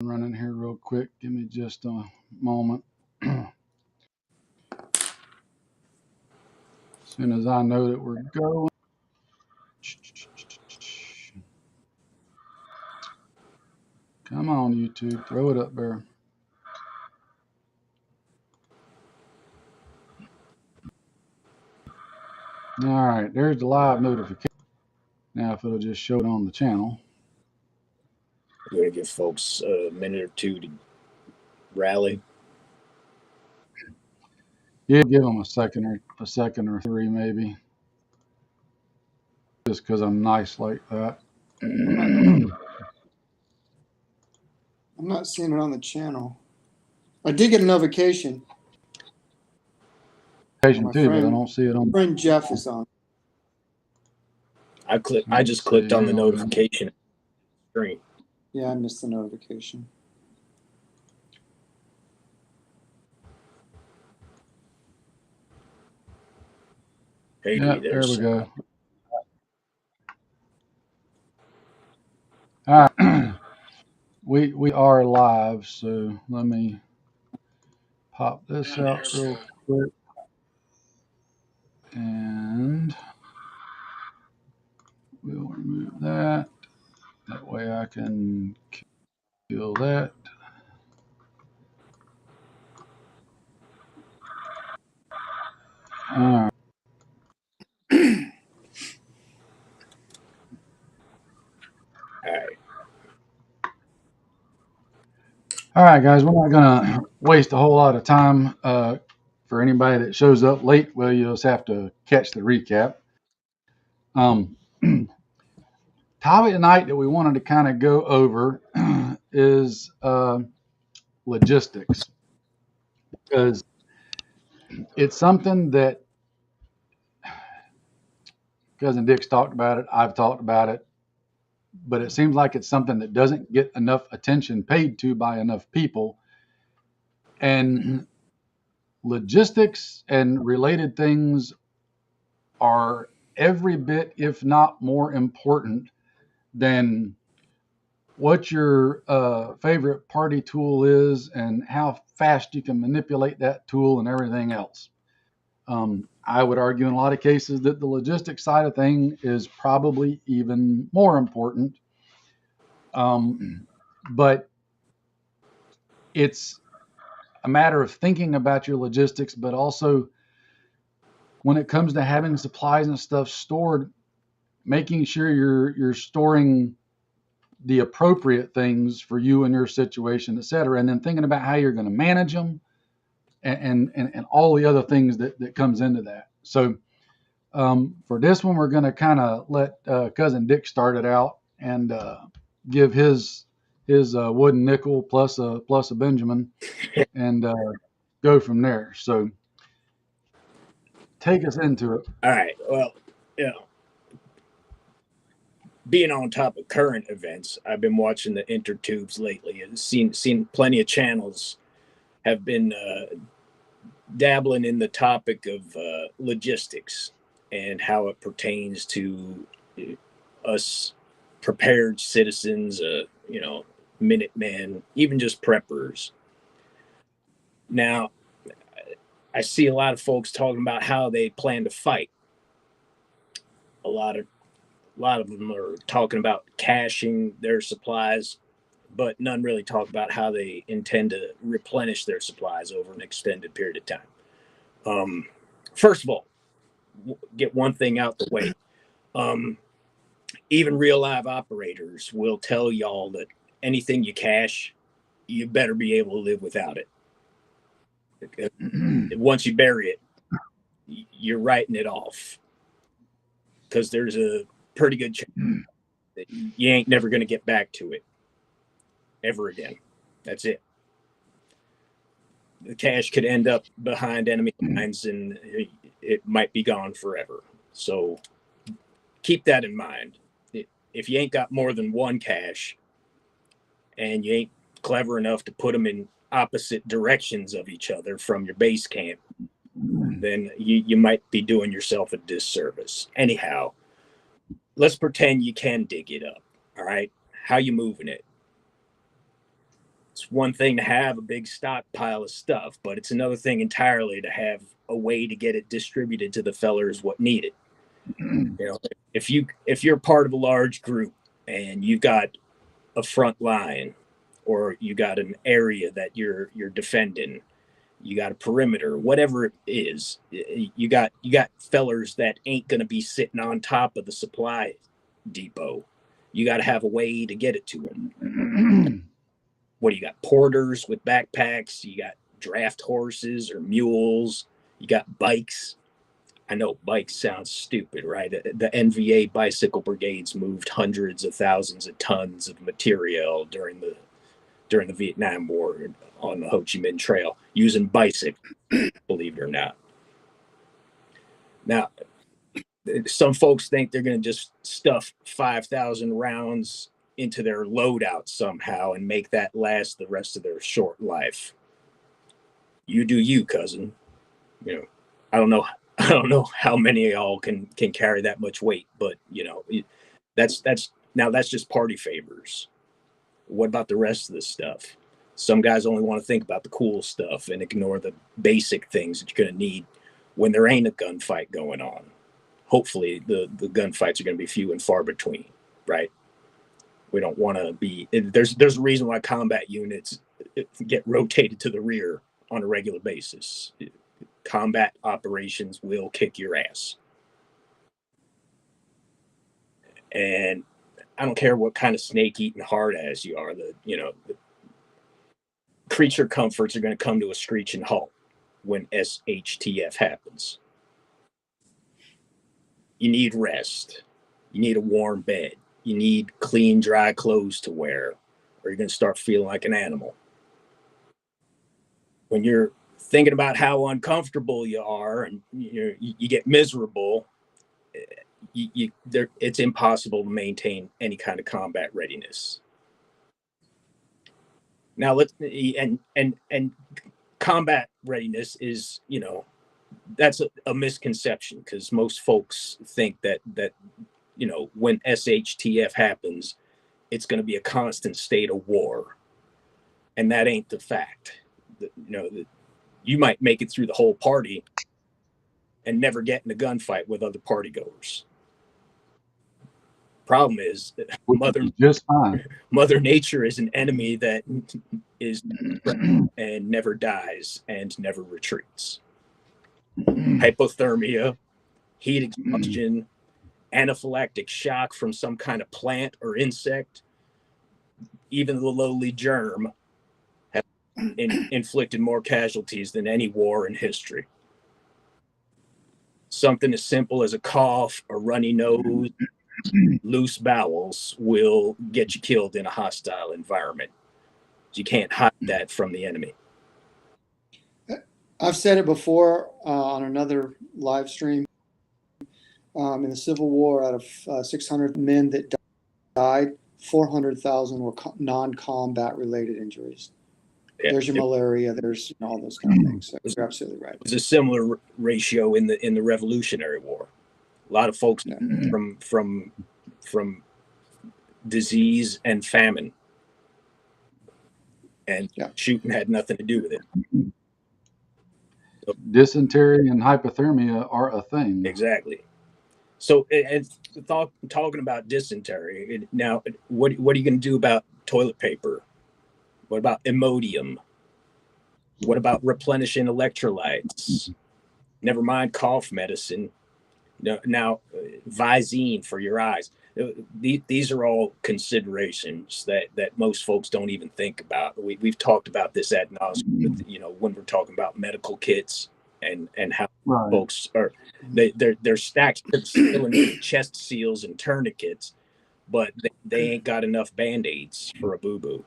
Running here real quick. Give me just a moment. As soon as I know that we're going. Come on, YouTube. Throw it up there. All right. There's the live notification. Now, if it'll just show it on the channel. We're going to give folks a minute or two to rally. Yeah, give them a second or three, maybe. Just because I'm nice like that. I'm not seeing it on the channel. I did get a notification. Patient too, but I don't see it on. My friend Jeff is on. I just clicked on the notification screen. Yeah, I missed the notification. Hey, yeah, there we go. All right. We are live, so let me pop this out real quick. And we'll remove that. That way I can kill that. All right. All right, guys, we're not going to waste a whole lot of time. For anybody that shows up late, well, you'll just have to catch the recap. Topic tonight that we wanted to kind of go over is logistics, because it's something that Cousin Dick's talked about it, I've talked about it, but it seems like it's something that doesn't get enough attention paid to by enough people. And logistics and related things are every bit, if not more important than what your favorite party tool is and how fast you can manipulate that tool and everything else. I would argue in a lot of cases that the logistics side of thing is probably even more important. But it's a matter of thinking about your logistics, but also when it comes to having supplies and stuff stored, making sure you're storing the appropriate things for you and your situation, et cetera, and then thinking about how you're going to manage them and all the other things that comes into that. So for this one, we're going to kind of let Cousin Dick start it out and give his wooden nickel plus a Benjamin and go from there. So take us into it. All right. Well, being on top of current events, I've been watching the intertubes lately and seen plenty of channels have been dabbling in the topic of logistics and how it pertains to us prepared citizens, Minutemen, even just preppers. Now, I see a lot of folks talking about how they plan to fight. A lot of them are talking about caching their supplies, but none really talk about how they intend to replenish their supplies over an extended period of time. First of all, get one thing out the way. Even real live operators will tell y'all that anything you cache, you better be able to live without it. Once you bury it, you're writing it off, because there's a pretty good chance that you ain't never going to get back to it ever again. That's it. The cache could end up behind enemy lines and it might be gone forever. So keep that in mind. If you ain't got more than one cache and you ain't clever enough to put them in opposite directions of each other from your base camp, then you might be doing yourself a disservice. Anyhow, let's pretend you can dig it up. All right. How you moving it? It's one thing to have a big stockpile of stuff, but it's another thing entirely to have a way to get it distributed to the fellers what need it. If you're part of a large group and you've got a front line, or you got an area that you're defending, you got a perimeter, whatever it is, you got fellers that ain't going to be sitting on top of the supply depot. You got to have a way to get it to them. What do you got? Porters with backpacks, you got draft horses or mules, you got bikes. I know bikes sounds stupid, right? The NVA bicycle brigades moved hundreds of thousands of tons of material during the Vietnam War on the Ho Chi Minh Trail using bicycles, believe it or not. Now, some folks think they're going to just stuff 5,000 rounds into their loadout somehow and make that last the rest of their short life. You do you, cousin. I don't know how many of y'all can carry that much weight, but that's just party favors. What about the rest of the stuff? Some guys only want to think about the cool stuff and ignore the basic things that you're going to need when there ain't a gunfight going on. Hopefully the gunfights are going to be few and far between, right? We don't want to be, there's a reason why combat units get rotated to the rear on a regular basis. Combat operations will kick your ass. And I don't care what kind of snake-eating hard ass you are, the creature comforts are going to come to a screeching halt when SHTF happens. You need rest. You need a warm bed. You need clean, dry clothes to wear, or you're going to start feeling like an animal. When you're thinking about how uncomfortable you are and you get miserable, it's impossible to maintain any kind of combat readiness. Now and combat readiness is, that's a misconception, because most folks think that when SHTF happens, it's going to be a constant state of war, and that ain't the fact. You might make it through the whole party and never get in a gunfight with other party goers. Problem is, Mother Nature is an enemy that is and never dies and never retreats. Hypothermia, heat exhaustion, anaphylactic shock from some kind of plant or insect, even the lowly germ, have inflicted more casualties than any war in history. Something as simple as a cough, a runny nose, loose bowels will get you killed in a hostile environment. You can't hide that from the enemy. I've said it before on another live stream. In the Civil War, out of 600 men that died, 400,000 were non-combat related injuries. Yeah. There's your malaria. There's all those kind of things. So you're absolutely right. It was a similar ratio in the Revolutionary War. A lot of folks from disease and famine, and shooting had nothing to do with it. So, dysentery and hypothermia are a thing. Exactly. So, and talking about dysentery, now, what are you going to do about toilet paper? What about Imodium? What about replenishing electrolytes? Never mind cough medicine. Now, Visine for your eyes. These are all considerations that most folks don't even think about. We've talked about this ad nauseum, when we're talking about medical kits and how folks are they're stacked to the ceiling with chest seals and tourniquets, but they ain't got enough Band-Aids for a boo-boo.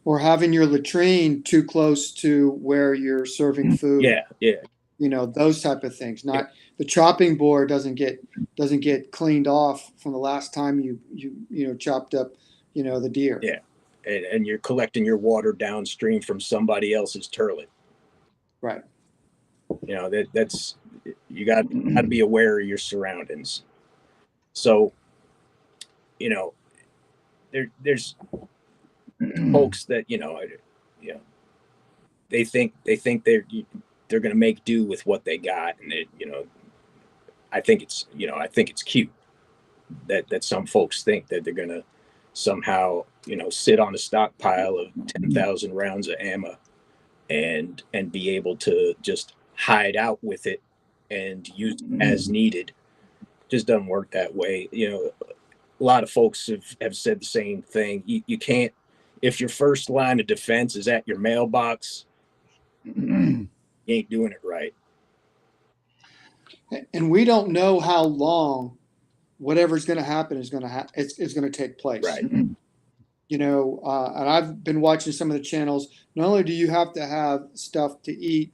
Or having your latrine too close to where you're serving food. Yeah. Those type of things. Not the chopping board doesn't get cleaned off from the last time you chopped up, the deer. Yeah, and you're collecting your water downstream from somebody else's turlet. Right. That's you got to be aware of your surroundings. So, there's folks that you know they think they're going to make do with what they got, and I think it's cute that some folks think that they're going to somehow sit on a stockpile of 10,000 rounds of ammo and be able to just hide out with it and use it as needed. Just doesn't work that way. A lot of folks have said the same thing. You can't, if your first line of defense is at your mailbox, you ain't doing it right. And we don't know how long whatever's going to happen is going to take place. Right. And I've been watching some of the channels. Not only do you have to have stuff to eat,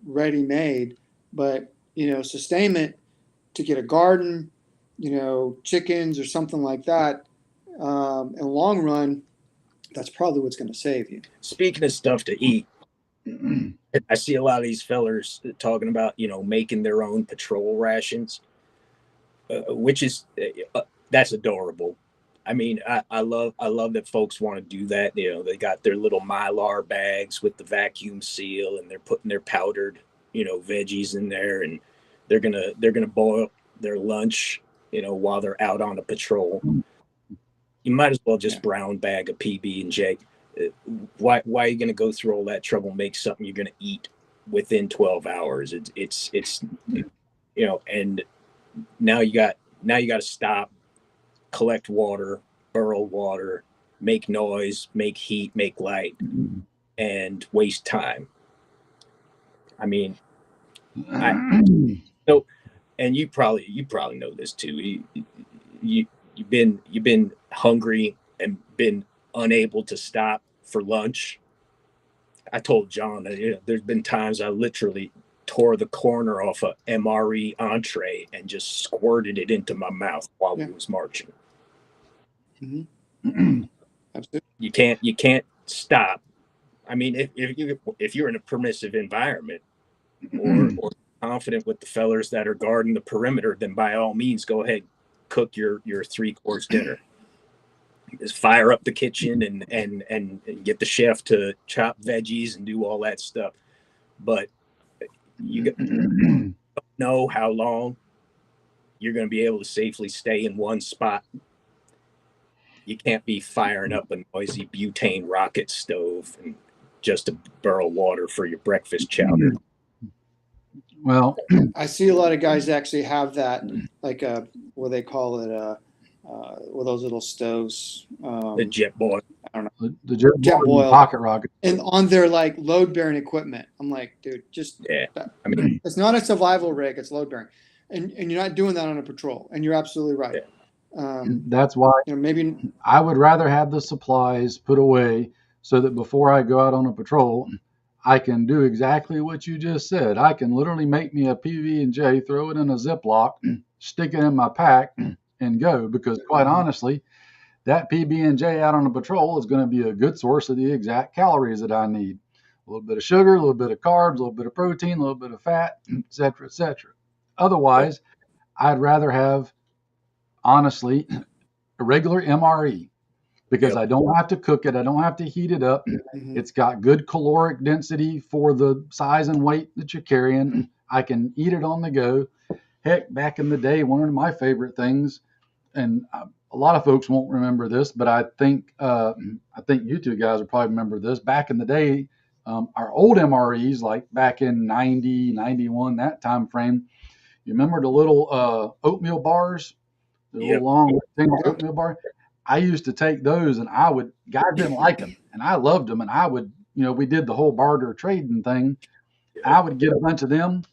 ready made, but sustainment to get a garden, chickens or something like that. In the long run, that's probably what's going to save you. Speaking of stuff to eat, I see a lot of these fellers talking about making their own patrol rations, which is that's adorable. I mean, I love that folks want to do that. They got their little Mylar bags with the vacuum seal, and they're putting their powdered veggies in there, and they're gonna boil their lunch while they're out on a patrol. You might as well just brown bag a PB&J. Why are you going to go through all that trouble, make something you're going to eat within 12 hours? It's and now you got to stop, collect water, burrow water, make noise, make heat, make light, and waste time. I mean, and you probably know this too. You've been hungry and been unable to stop for lunch. I told John that there's been times I literally tore the corner off a MRE entree and just squirted it into my mouth while we was marching. Mm-hmm. Absolutely. You can't stop. I mean, if you're in a permissive environment or confident with the fellers that are guarding the perimeter, then by all means go ahead, cook your 3-course dinner. Just fire up the kitchen and get the chef to chop veggies and do all that stuff. But you don't know how long you're going to be able to safely stay in one spot. You can't be firing up a noisy butane rocket stove and just to burrow water for your breakfast chowder. Well, I see a lot of guys actually have that, like what they call it, with those little stoves. The jet boil. I don't know. The jet boil pocket rocket. And on their like load bearing equipment. I'm like, dude, I mean, it's not a survival rig, it's load bearing. And you're not doing that on a patrol. And you're absolutely right. Yeah. That's why maybe I would rather have the supplies put away so that before I go out on a patrol, I can do exactly what you just said. I can literally make me a PB&J, throw it in a Ziploc, stick it in my pack, and go. Because quite honestly, that PB&J out on a patrol is going to be a good source of the exact calories that I need. A little bit of sugar, a little bit of carbs, a little bit of protein, a little bit of fat, et cetera, et cetera. Otherwise, I'd rather have, honestly, a regular MRE. Because I don't have to cook it. I don't have to heat it up. It's got good caloric density for the size and weight that you're carrying. I can eat it on the go. Heck, back in the day, one of my favorite things, and a lot of folks won't remember this, but I think you two guys will probably remember this. Back in the day, our old MREs, like back in 90, 91, that time frame, you remember the little oatmeal bars? The little long single oatmeal bar? I used to take those, and guys didn't like them, and I loved them, and I would, we did the whole barter trading thing. I would get a bunch of them.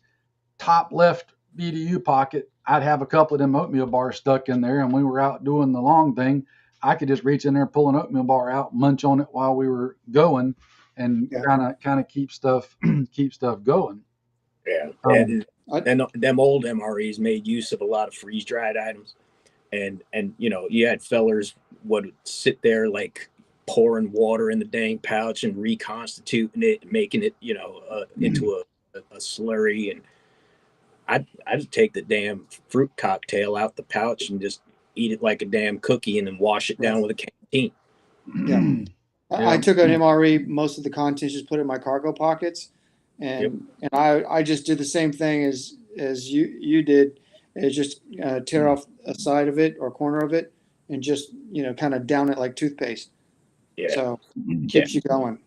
Top left BDU pocket, I'd have a couple of them oatmeal bars stuck in there, and we were out doing the long thing. I could just reach in there, pull an oatmeal bar out, munch on it while we were going, and kind of keep stuff going. Yeah, and them old MREs made use of a lot of freeze dried items. And you had fellers would sit there like pouring water in the dang pouch and reconstituting it, making it into a slurry. And I'd take the damn fruit cocktail out the pouch and just eat it like a damn cookie, and then wash it down with a canteen. Yeah. I Yeah. took an MRE, most of the contents just put in my cargo pockets, Yep. and I just did the same thing as you did, is just tear off a side of it or corner of it and just kind of down it like toothpaste. Yeah. So Yeah. keeps you going.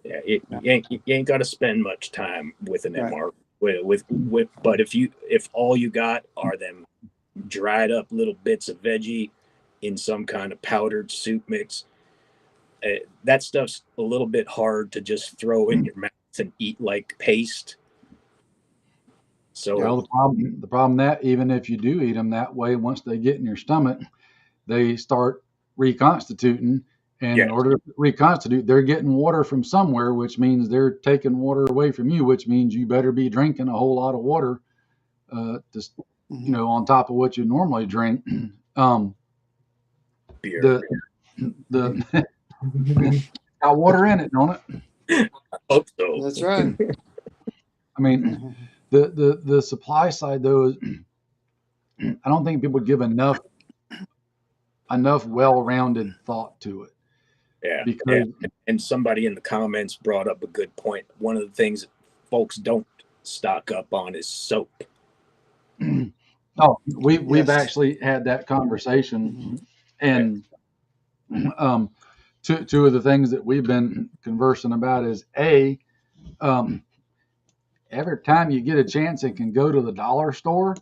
Yeah. Yeah. You ain't got to spend much time with an Right. MR with but if all you got are them dried up little bits of veggie in some kind of powdered soup mix, that stuff's a little bit hard to just throw in your mouth and eat like paste. You So know, the problem that even if you do eat them that way, once they get in your stomach, they start reconstituting. And yeah, in order to reconstitute, they're getting water from somewhere, which means they're taking water away from you, which means you better be drinking a whole lot of water, just Mm-hmm. on top of what you normally drink. Um, beer. the the got water in it, don't it? I hope so. That's right. I mean, Mhm. the supply side though is I don't think people give enough well-rounded thought to it Yeah, yeah. because And somebody in the comments brought up a good point. One of the things that folks don't stock up on is soap. oh we've Yes. actually had that Mm-hmm. conversation Yeah, and um, two of the things that we've been conversing about is um, every time you get a chance and can go to the dollar store,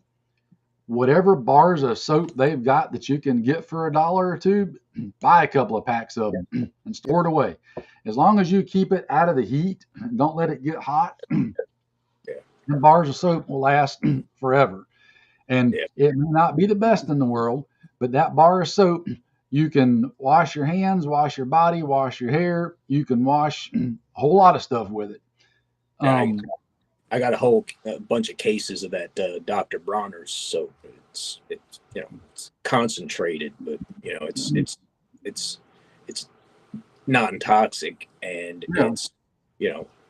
whatever bars of soap they've got that you can get for $1 or $2, buy a couple of packs of them and Yep. store it away. As long as you keep it out of the heat, don't let it get hot, yeah, the bars of soap will last forever. And yeah, it may not be the best in the world, but that bar of soap, you can wash your hands, wash your body, wash your hair. You can wash a whole lot of stuff with it. yeah. Um, I got a whole bunch of cases of that Dr. Bronner's soap. It's it's concentrated, but it's it's non toxic, and yeah. it's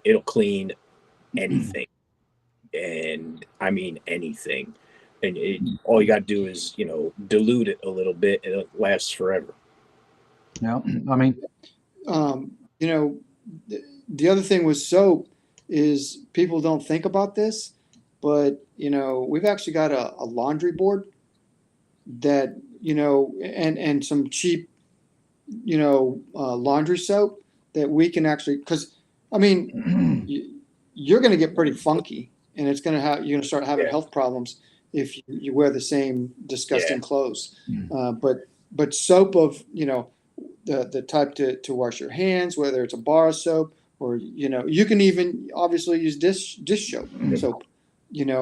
it'll clean anything, and I mean anything. And all you got to do is dilute it a little bit, and it lasts forever. Yeah. I mean, Um, you know, the other thing with soap is people don't think about this, but we've actually got a laundry board that and some cheap laundry soap that we can actually, because I mean you're going to get pretty funky, and it's going to have you're going to start having Yeah, health problems if you wear the same yeah, disgusting clothes. But soap of the type to wash your hands, whether it's a bar of soap or you can even obviously use dish soap,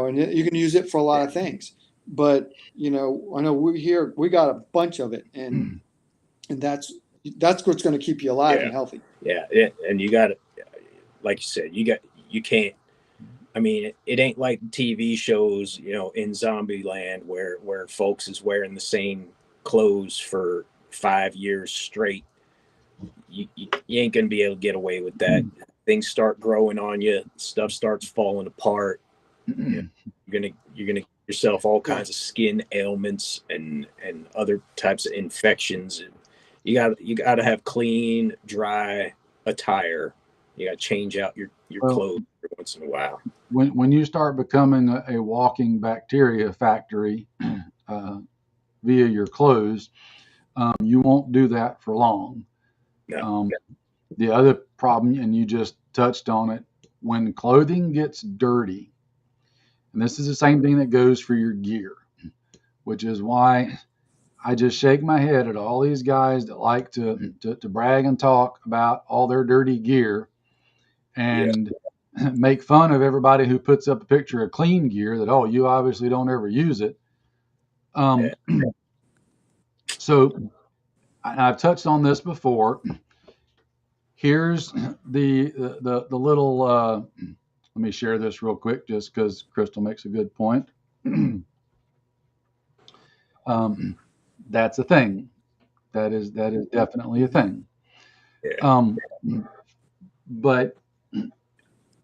and you can use it for a lot yeah, of things. But I know we got a bunch of it, and that's what's going to keep you alive yeah, and healthy. yeah. And you got to, like you said, you can't. I mean, it ain't like TV shows, in zombie land where folks is wearing the same clothes for 5 years straight. You ain't gonna be able to get away with that. Things start growing on you, stuff starts falling apart. You know, you're gonna get yourself all Yeah. kinds of skin ailments and other types of infections. And you got to have clean, dry attire. You got to change out your well, clothes every once in a while. when you start becoming a walking bacteria factory uh, via your clothes, you won't do that for long. No, Um, the other problem, and you just touched on it, when clothing gets dirty, and this is the same thing that goes for your gear, which is why I just shake my head at all these guys that like to brag and talk about all their dirty gear yeah, and make fun of everybody who puts up a picture of clean gear that, oh, you obviously don't ever use it. Um, yeah, so I've touched on this before. Here's the little. Let me share this real quick, just because Crystal makes a good point. um, that's a thing. That is definitely a thing. yeah, Um, but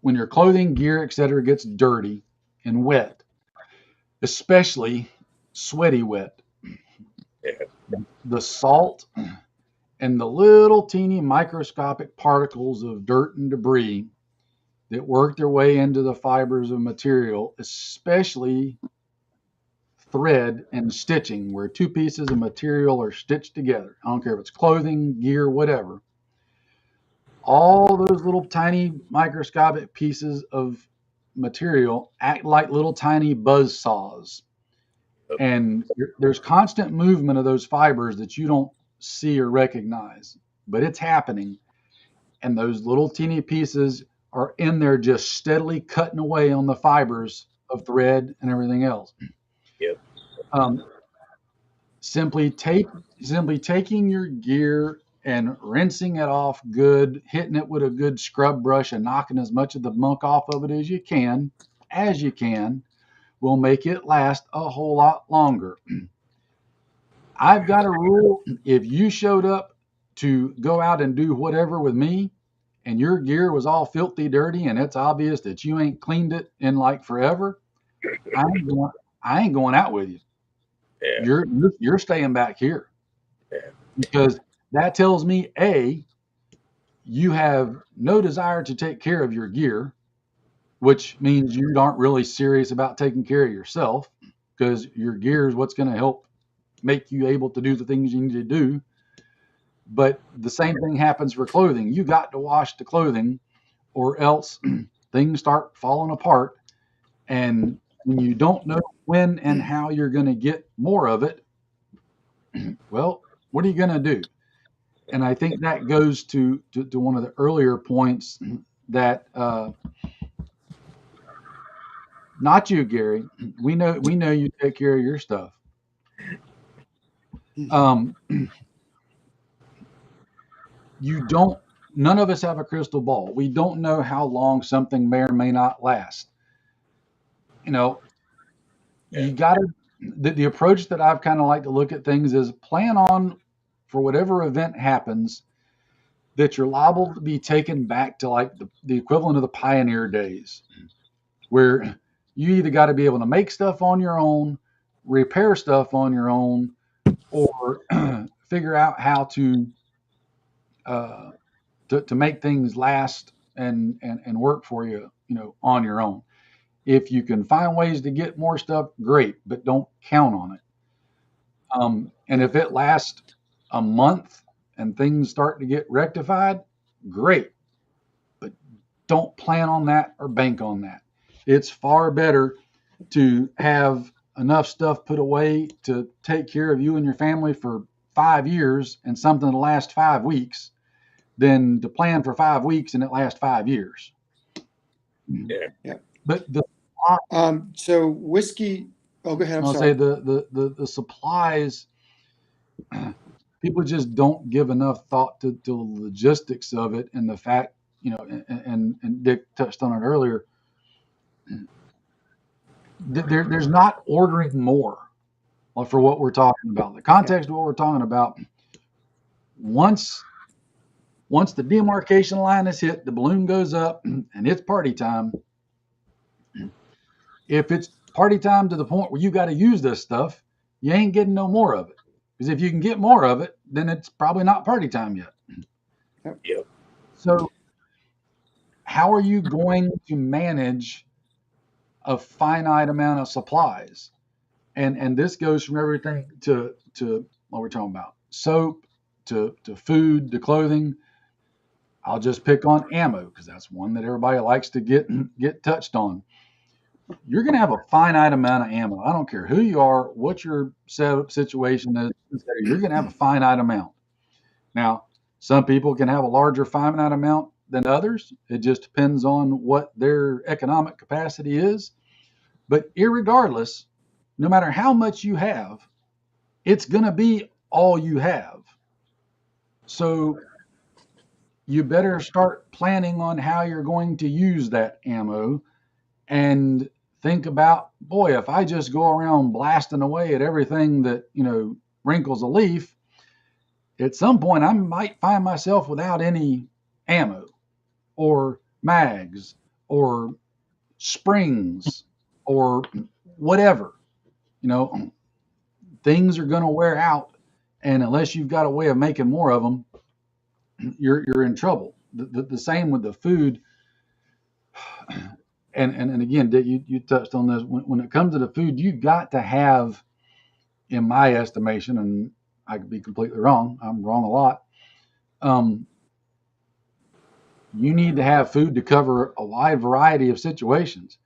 when your clothing, gear, etc., gets dirty and wet, especially sweaty wet, yeah, the salt And the little teeny microscopic particles of dirt and debris that work their way into the fibers of material, especially thread and stitching, where two pieces of material are stitched together. I don't care if it's clothing, gear, whatever. All those little tiny microscopic pieces of material act like little tiny buzz saws. And there's constant movement of those fibers that you don't see or recognize, but it's happening. And those little teeny pieces are in there just steadily cutting away on the fibers of thread and everything else. Yep. Um, simply taking your gear and rinsing it off good, hitting it with a good scrub brush and knocking as much of the muck off of it as you can, will make it last a whole lot longer. I've got a rule. If you showed up to go out and do whatever with me and your gear was all filthy dirty and it's obvious that you ain't cleaned it in like forever, I ain't going out with you. Yeah. You're staying back here, Yeah. because that tells me, A, you have no desire to take care of your gear, which means you aren't really serious about taking care of yourself, because your gear is what's going to help make you able to do the things you need to do. But the same thing happens for clothing. You got to wash the clothing, or else things start falling apart. And when you don't know when and how you're going to get more of it, well, what are you going to do? And I think that goes to one of the earlier points that not you, Gary. We know you take care of your stuff. Um, you don't. None of us have a crystal ball. We don't know how long something may or may not last. You know, Yeah. you got to. The approach that I've kind of like to look at things is plan on for whatever event happens that you're liable to be taken back to like the equivalent of the pioneer days, where you either got to be able to make stuff on your own, repair stuff on your own, or figure out how uh, to make things last and work for you, on your own. If you can find ways to get more stuff, great, but don't count on it. And if it lasts a month and things start to get rectified, great, but don't plan on that or bank on that. It's far better to have enough stuff put away to take care of you and your family for 5 years and something to last 5 weeks than to plan for 5 weeks and it lasts 5 years. Yeah. Yeah. But So whiskey. Oh, go ahead. I'm I'll sorry. say the supplies, people just don't give enough thought to the logistics of it, and the fact, and Dick touched on it earlier. There's not ordering more for what we're talking about. The context of what we're talking about. Once the demarcation line is hit, the balloon goes up, and it's party time. If it's party time to the point where you got to use this stuff, you ain't getting no more of it. Because if you can get more of it, then it's probably not party time yet. Yep. So, how are you going to manage a finite amount of supplies? And this goes from everything to what we're talking about, soap, to food, to clothing. I'll just pick on ammo because that's one that everybody likes to get touched on. You're going to have a finite amount of ammo. I don't care who you are, what your setup situation is. You're going to have a finite amount. Now, some people can have a larger finite amount than others. It just depends on what their economic capacity is. But irregardless, no matter how much you have, it's going to be all you have. So you better start planning on how you're going to use that ammo and think about, boy, if I just go around blasting away at everything that, wrinkles a leaf, at some point I might find myself without any ammo or mags or springs or whatever. Things are going to wear out. And unless you've got a way of making more of them, you're in trouble. The same with the food. And again, Dick, you touched on this. When it comes to the food, you got to have, in my estimation, and I could be completely wrong. I'm wrong a lot. Um, you need to have food to cover a wide variety of situations.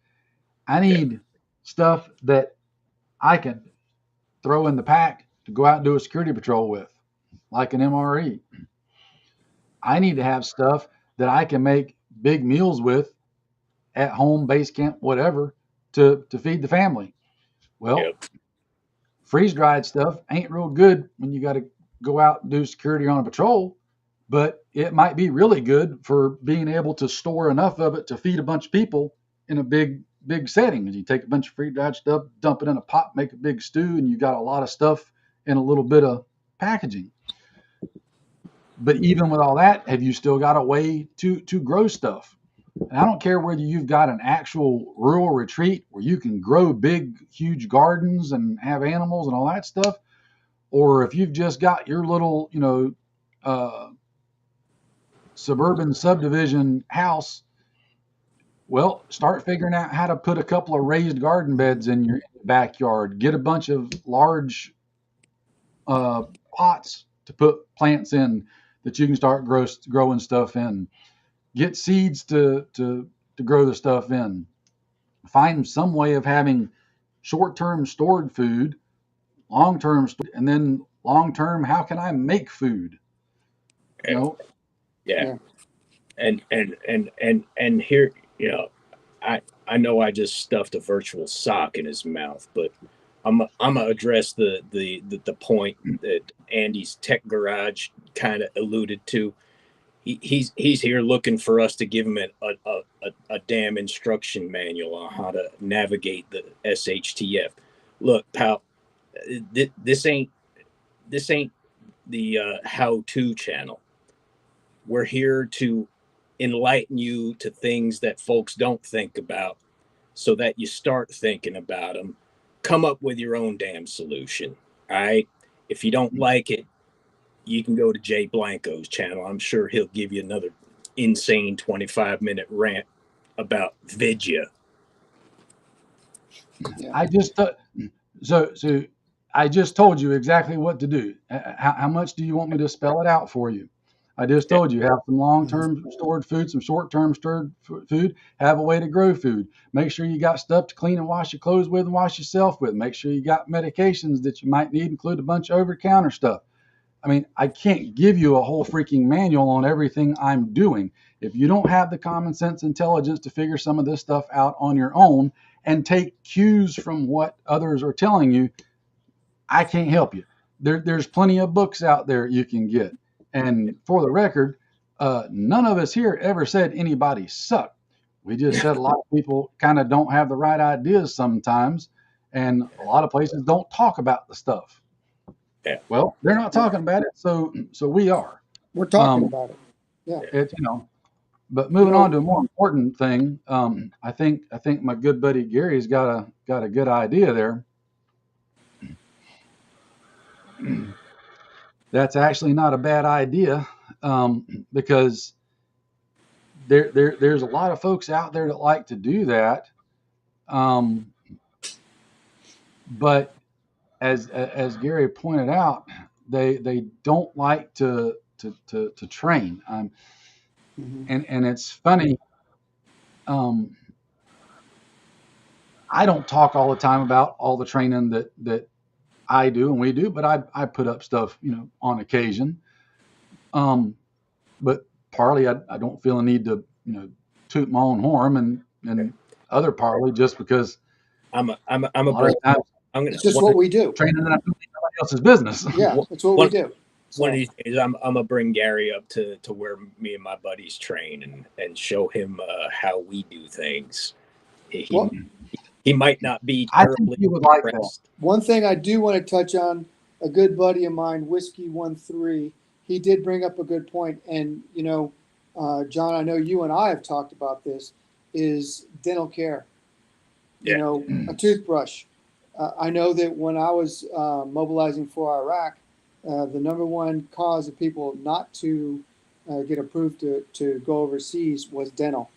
I Yeah. need stuff that I can throw in the pack to go out and do a security patrol with, like an MRE. I need to have stuff that I can make big meals with at home, base camp, whatever, to feed the family. Well, Yep. freeze dried stuff ain't real good when you got to go out and do security on a patrol, but it might be really good for being able to store enough of it to feed a bunch of people in a big setting. You take a bunch of freeze dried stuff, dump it in a pot, make a big stew, and you got a lot of stuff in a little bit of packaging. But even with all that, have you still got a way to grow stuff? And I don't care whether you've got an actual rural retreat where you can grow big, huge gardens and have animals and all that stuff, or if you've just got your little, uh, suburban subdivision house. Well, start figuring out how to put a couple of raised garden beds in your backyard. Get a bunch of large uh, pots to put plants in that you can start growing stuff in. Get seeds to grow the stuff in. Find some way of having short-term stored food, long-term, and then long-term, how can I make food? You Yeah. know, Yeah. Yeah. And here, I know I just stuffed a virtual sock in his mouth, but I'm gonna address the point that Andy's tech garage kind of alluded to. He's here looking for us to give him a damn instruction manual on how to navigate the SHTF. Look, pal, this ain't the how-to channel. We're here to enlighten you to things that folks don't think about so that you start thinking about them. Come up with your own damn solution. All right. If you don't like it, you can go to Jay Blanco's channel. I'm sure he'll give you another insane 25-minute rant about Vidya. Yeah. I just so I just told you exactly what to do. How much do you want me to spell it out for you? I just told you have some long-term stored food, some short-term stored food. Have a way to grow food. Make sure you got stuff to clean and wash your clothes with and wash yourself with. Make sure you got medications that you might need, include a bunch of over-the-counter stuff. I mean, I can't give you a whole freaking manual on everything I'm doing. If you don't have the common sense intelligence to figure some of this stuff out on your own and take cues from what others are telling you, I can't help you. There's plenty of books out there you can get. And for the record, none of us here ever said anybody sucked. We just said a lot of people kind of don't have the right ideas sometimes, and a lot of places don't talk about the stuff. Yeah. Well, they're not talking about it, so we are. We're talking Um, about it. Yeah. it's But moving on to a more important thing, I think my good buddy Gary's got a good idea there. That's actually not a bad idea, because there's a lot of folks out there that like to do that, um, but as Gary pointed out, they don't like to train. And it's funny. Um, I don't talk all the time about all the training that I do and we do, but I put up stuff, on occasion. But partly I don't feel a need to, toot my own horn, and other partly just because I'm a a lot bring. of times I'm gonna It's just what we do. training that I'm doing is somebody else's business. Yeah, it's what we one do. one of So, these days I'm gonna bring Gary up to where me and my buddies train and show him how we do things. He well, he might not be I think terribly you would like that. impressed. one thing I do want to touch on, a good buddy of mine, Whiskey 13, he did bring up a good point. And, John, I know you and I have talked about this, is dental care. Yeah. A toothbrush. I know that when I was mobilizing for Iraq, the number one cause of people not to get approved to go overseas was dental,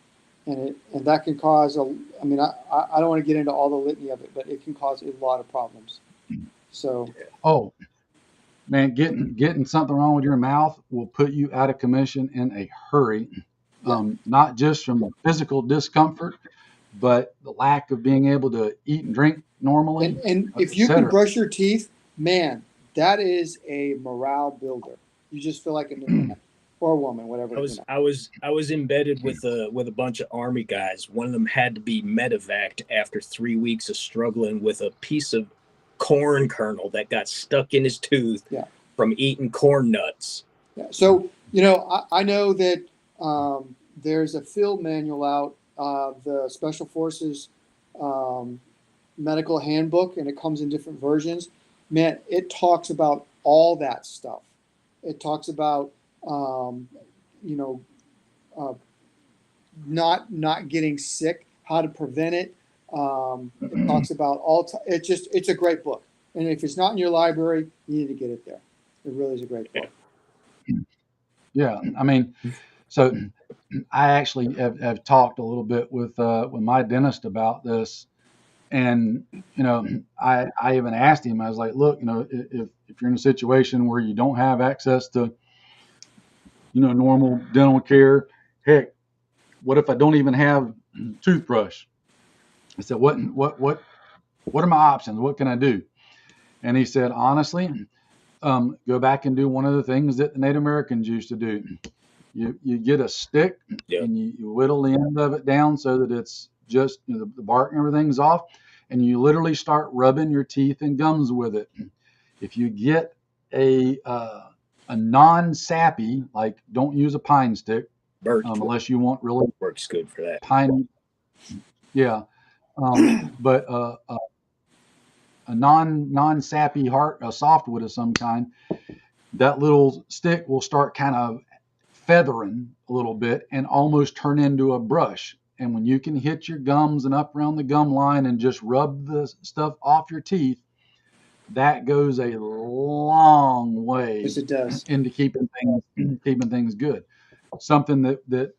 and that can cause a. I mean, I don't want to get into all the litany of it, but it can cause a lot of problems. So Oh man, getting something wrong with your mouth will put you out of commission in a hurry. yeah, Not just from the physical discomfort, but the lack of being able to eat and drink normally, and if you can etc. brush your teeth, man, that is a morale builder. You just feel like a new man or a woman, whatever. I was embedded with a bunch of army guys. One of them had to be medevaced after 3 weeks of struggling with a piece of corn kernel that got stuck in his tooth Yeah. from eating corn nuts. Yeah. So I know that there's a field manual out, the Special Forces medical handbook, and it comes in different versions. Man, it talks about all that stuff. It talks about you know not getting sick, how to prevent it. It talks about it's a great book, and if it's not in your library, you need to get it there. It really is a great book. Yeah, I mean, so I actually have talked a little bit with my dentist about this, and I even asked him. I was like, look, if you're in a situation where you don't have access to normal dental care, heck, what if I don't even have toothbrush? I said, what are my options? What can I do? And he said, honestly, go back and do one of the things that the Native Americans used to do. You get a stick Yep. and you whittle the end of it down so that it's just the bark and everything's off, and you literally start rubbing your teeth and gums with it. If you get a non-sappy, like don't use a pine stick unless you want really Works good for that. pine, yeah, but a non-sappy a softwood of some kind, that little stick will start kind of feathering a little bit and almost turn into a brush. And when you can hit your gums and up around the gum line and just rub the stuff off your teeth, that goes a long way Yes, it does. into keeping things good. Something that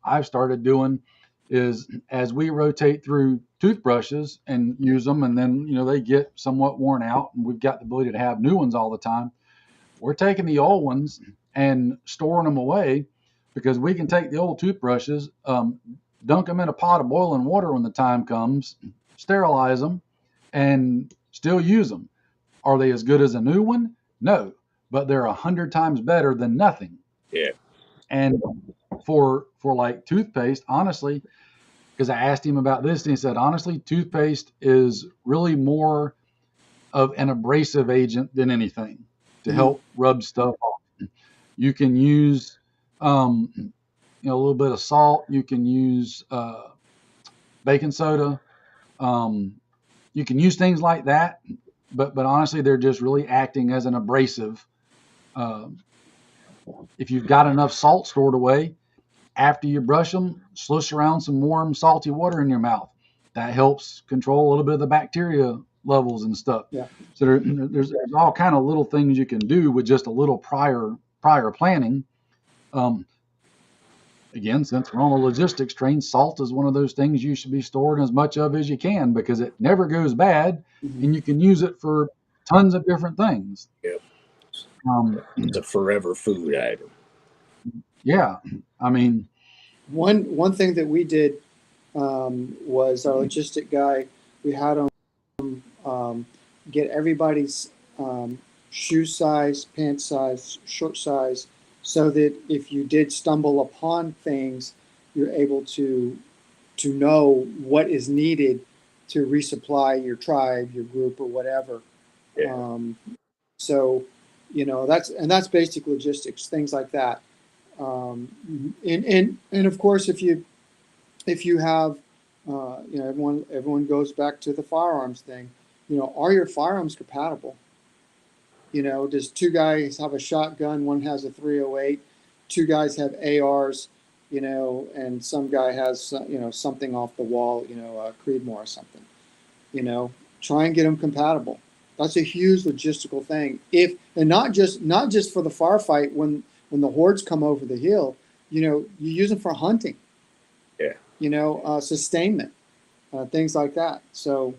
I've started doing is, as we rotate through toothbrushes and use them, and then they get somewhat worn out, and we've got the ability to have new ones all the time. We're taking the old ones and storing them away, because we can take the old toothbrushes, dunk them in a pot of boiling water when the time comes, sterilize them, and still use them. Are they as good as a new one? No, but they're 100 times better than nothing. Yeah. And for like toothpaste, honestly, because I asked him about this, and he said, honestly, toothpaste is really more of an abrasive agent than anything to help rub stuff off. You can use a little bit of salt. You can use baking soda. You can use things like that, but honestly, they're just really acting as an abrasive. If you've got enough salt stored away, after you brush them, slush around some warm, salty water in your mouth. That helps control a little bit of the bacteria levels and stuff. Yeah. So there's all kind of little things you can do with just a little prior planning. Again, since we're on the logistics train, salt is one of those things you should be storing as much of as you can, because it never goes bad, and you can use it for tons of different things. Yep. It's a forever food item. Yeah, I mean, one thing that we did was our logistic guy. We had him get everybody's shoe size, pant size, short size, so that if you did stumble upon things, you're able to know what is needed to resupply your tribe, your group, or whatever. Yeah. So, that's basic logistics, things like that. And of course, if you have, everyone goes back to the firearms thing. Are your firearms compatible? Does two guys have a shotgun, one has a 308, two guys have ARs, and some guy has, something off the wall, a Creedmoor or something. Try and get them compatible. That's a huge logistical thing. And not just for the firefight when when the hordes come over the hill, you use them for hunting. Yeah. Sustainment, things like that. So,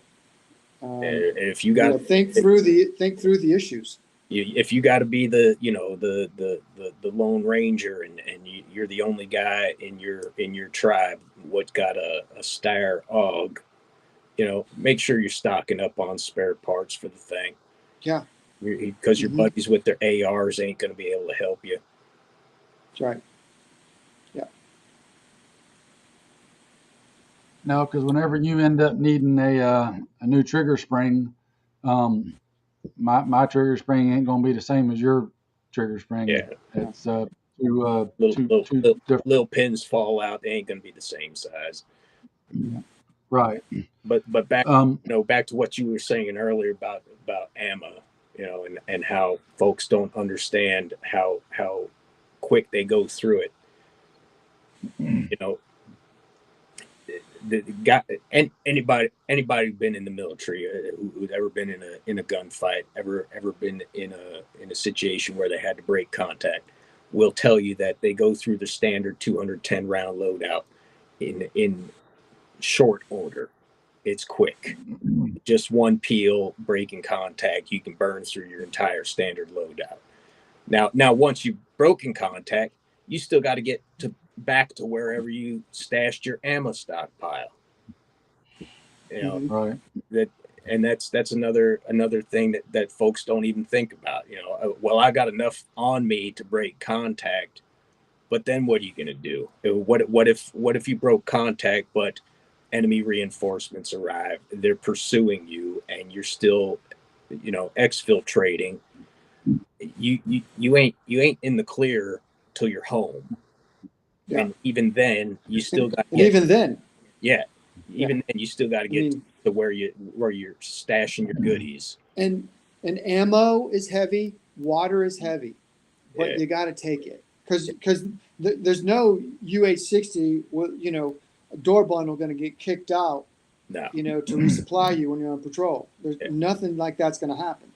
if you got think through the issues. If you got to be the the Lone Ranger and you're the only guy in your tribe what's got a stare og, make sure you're stocking up on spare parts for the thing. Yeah. Because your buddies with their ARs ain't going to be able to help you. That's right. Yeah. No, because whenever you end up needing a new trigger spring, my trigger spring ain't going to be the same as your trigger spring. Yeah. It's two little pins fall out. They ain't going to be the same size. Right. But back back to what you were saying earlier about ammo, and how folks don't understand how quick they go through it. The guy, and anybody been in the military, who's ever been in a gunfight, ever been in a situation where they had to break contact, will tell you that they go through the standard 210 round loadout in short order. It's quick. Just one peel, breaking contact, you can burn through your entire standard loadout. Now once you've broken contact, you still got to get back to wherever you stashed your ammo stockpile. Right. That's another thing that folks don't even think about. Well, I got enough on me to break contact, but then what are you going to do? What if you broke contact, but enemy reinforcements arrive, they're pursuing you, and you're still, exfiltrating. You ain't in the clear till you're home. Yeah. And even then, you still got. Even then, then you still got to get to where you're stashing your goodies. And ammo is heavy, water is heavy, but you got to take it because there's no UH-60, a door bundle going to get kicked out. No. To resupply you when you're on patrol. There's nothing like that's going to happen.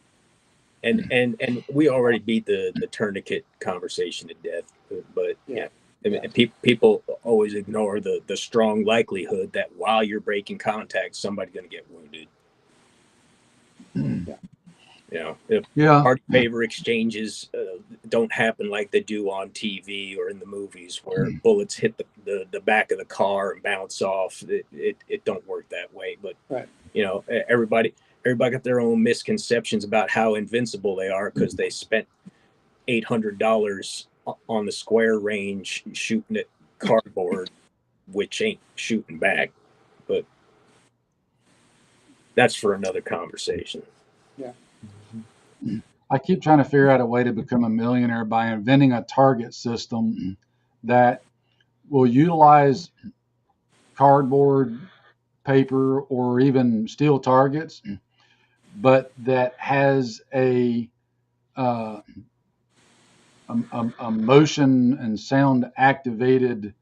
And we already beat the tourniquet conversation to death, but people always ignore the strong likelihood that while you're breaking contact, somebody's going to get wounded. Party favor exchanges don't happen like they do on TV or in the movies where bullets hit the back of the car and bounce off. It don't work that way. But everybody got their own misconceptions about how invincible they are because they spent $800 on the square range shooting at cardboard, which ain't shooting back. But that's for another conversation. Yeah. I keep trying to figure out a way to become a millionaire by inventing a target system that will utilize cardboard, paper, or even steel targets, but that has a motion and sound activated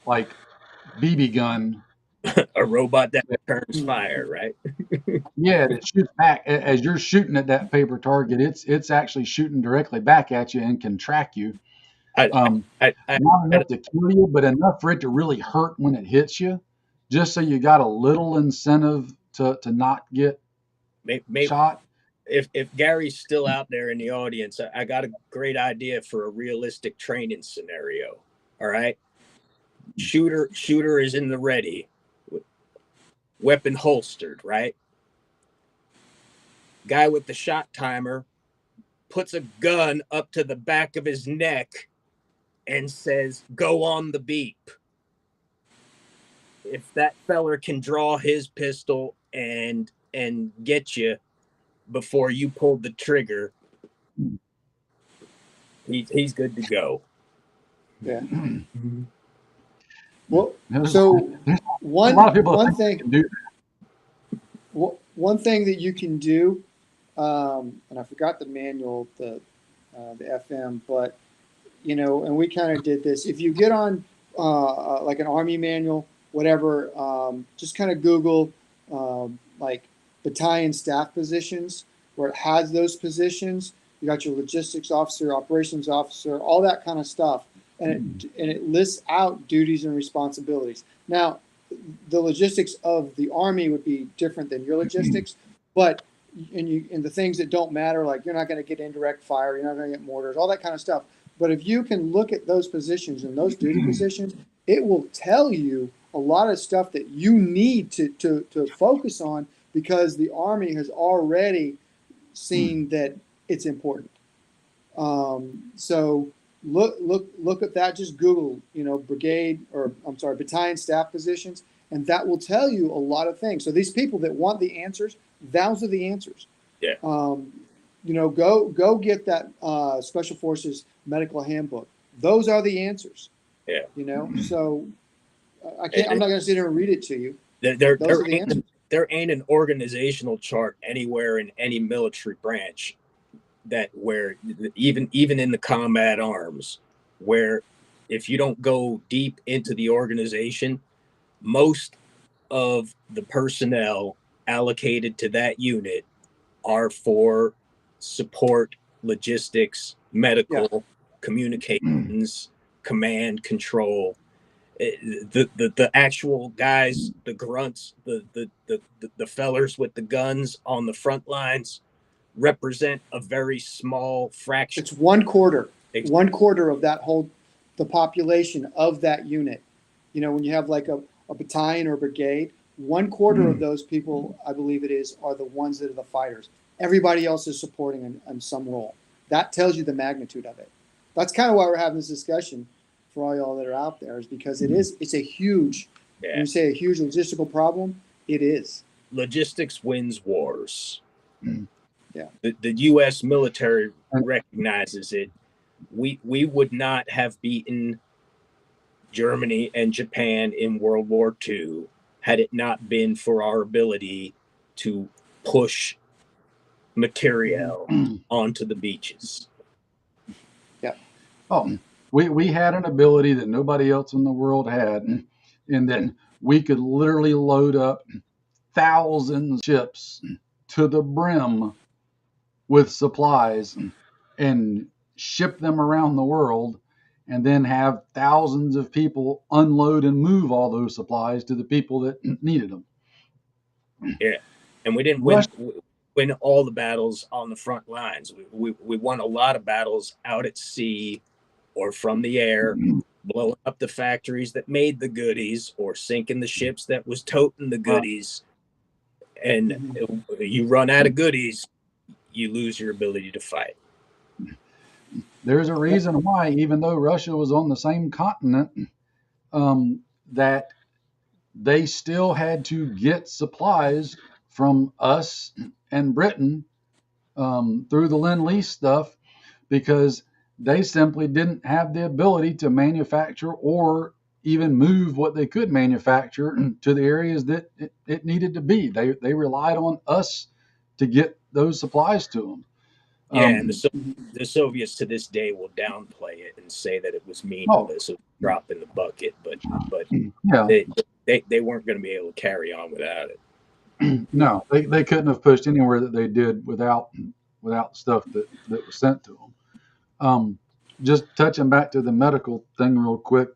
like BB gun. A robot that returns fire, right? Yeah, that shoots back as you're shooting at that paper target. It's actually shooting directly back at you and can track you. Not enough to kill you, but enough for it to really hurt when it hits you, just so you got a little incentive to not get shot. If Gary's still out there in the audience, I got a great idea for a realistic training scenario. All right, shooter is in the ready, weapon holstered, right? Guy with the shot timer puts a gun up to the back of his neck and says, "Go on the beep." If that feller can draw his pistol and get you before you pulled the trigger, he's good to go. Yeah. Well, so one thing that you can do, and I forgot the manual, the FM, but and we kind of did this. If you get on like an Army manual, whatever, just kind of Google like battalion staff positions where it has those positions. You got your logistics officer, operations officer, all that kind of stuff, and it lists out duties and responsibilities. Now, the logistics of the Army would be different than your logistics, but and the things that don't matter, like you're not going to get indirect fire, you're not going to get mortars, all that kind of stuff. But if you can look at those positions and those duty positions, it will tell you a lot of stuff that you need to focus on, because the Army has already seen that it's important. So look at that. Just Google, brigade, or I'm sorry, battalion staff positions, and that will tell you a lot of things. So these people that want the answers, those are the answers. Yeah. Go get that Special Forces medical handbook. Those are the answers. Yeah. So I'm not going to sit here and read it to you. Those are the answers. There ain't an organizational chart anywhere in any military branch where even in the combat arms, where if you don't go deep into the organization, most of the personnel allocated to that unit are for support, logistics, medical, communications, command, control. The actual guys, the grunts, the fellers with the guns on the front lines represent a very small fraction. It's 1/4. 1/4 of that the population of that unit. When you have like a battalion or brigade, 1/4 of those people, I believe it is, are the ones that are the fighters. Everybody else is supporting in some role. That tells you the magnitude of it. That's kind of why we're having this discussion for all y'all that are out there, is because it's a huge, when you say a huge logistical problem, it is. Logistics wins wars. Yeah. The U.S. military recognizes it. We would not have beaten Germany and Japan in World War II had it not been for our ability to push material onto the beaches. Yeah. Oh, we had an ability that nobody else in the world had, and then we could literally load up thousands of ships to the brim with supplies and ship them around the world, and then have thousands of people unload and move all those supplies to the people that needed them. Yeah, and we didn't win all the battles on the front lines. We won a lot of battles out at sea or from the air, blowing up the factories that made the goodies or sinking the ships that was toting the goodies. And you run out of goodies, you lose your ability to fight. There's a reason why, even though Russia was on the same continent, that they still had to get supplies from us and Britain through the Lend-Lease stuff, because they simply didn't have the ability to manufacture or even move what they could manufacture to the areas that it needed to be. They relied on us to get those supplies to them. Yeah, and the Soviets to this day will downplay it and say that it was meaningless, a drop in the bucket, but yeah, they weren't going to be able to carry on without it. No, they couldn't have pushed anywhere that they did without stuff that was sent to them. Just touching back to the medical thing real quick.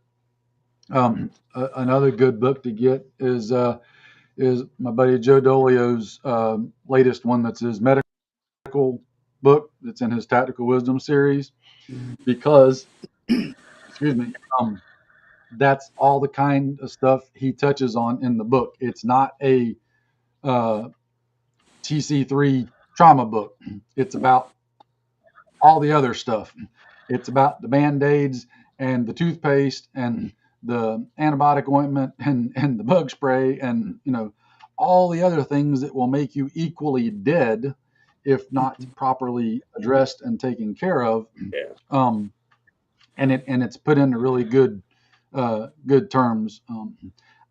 Another good book to get is my buddy Joe Dolio's latest one. That's his medical book that's in his Tactical Wisdom series, because excuse me, that's all the kind of stuff he touches on in the book. It's not a TC3 trauma book. It's about all the other stuff. It's about the Band-Aids and the toothpaste and the antibiotic ointment and the bug spray and all the other things that will make you equally dead if not properly addressed and taken care of. Yeah. And it's put into really good terms.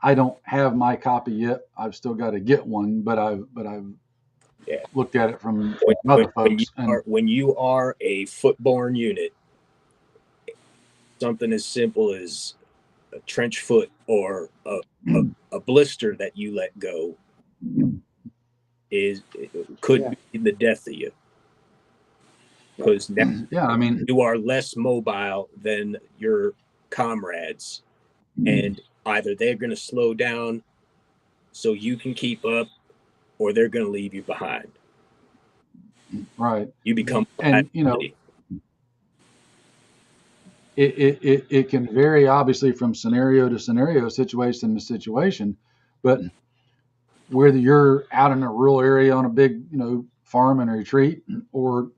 I don't have my copy yet. I've still got to get one, but I've looked at it from other folks. When you are a footborne unit, something as simple as a trench foot or a blister that you let go could be the death of you. because now Yeah, I mean, you are less mobile than your comrades, and either they're going to slow down so you can keep up, or they're going to leave you behind. right. You become a And liability. it can vary obviously from scenario to scenario, situation to situation, but whether you're out in a rural area on a big, farm and retreat, or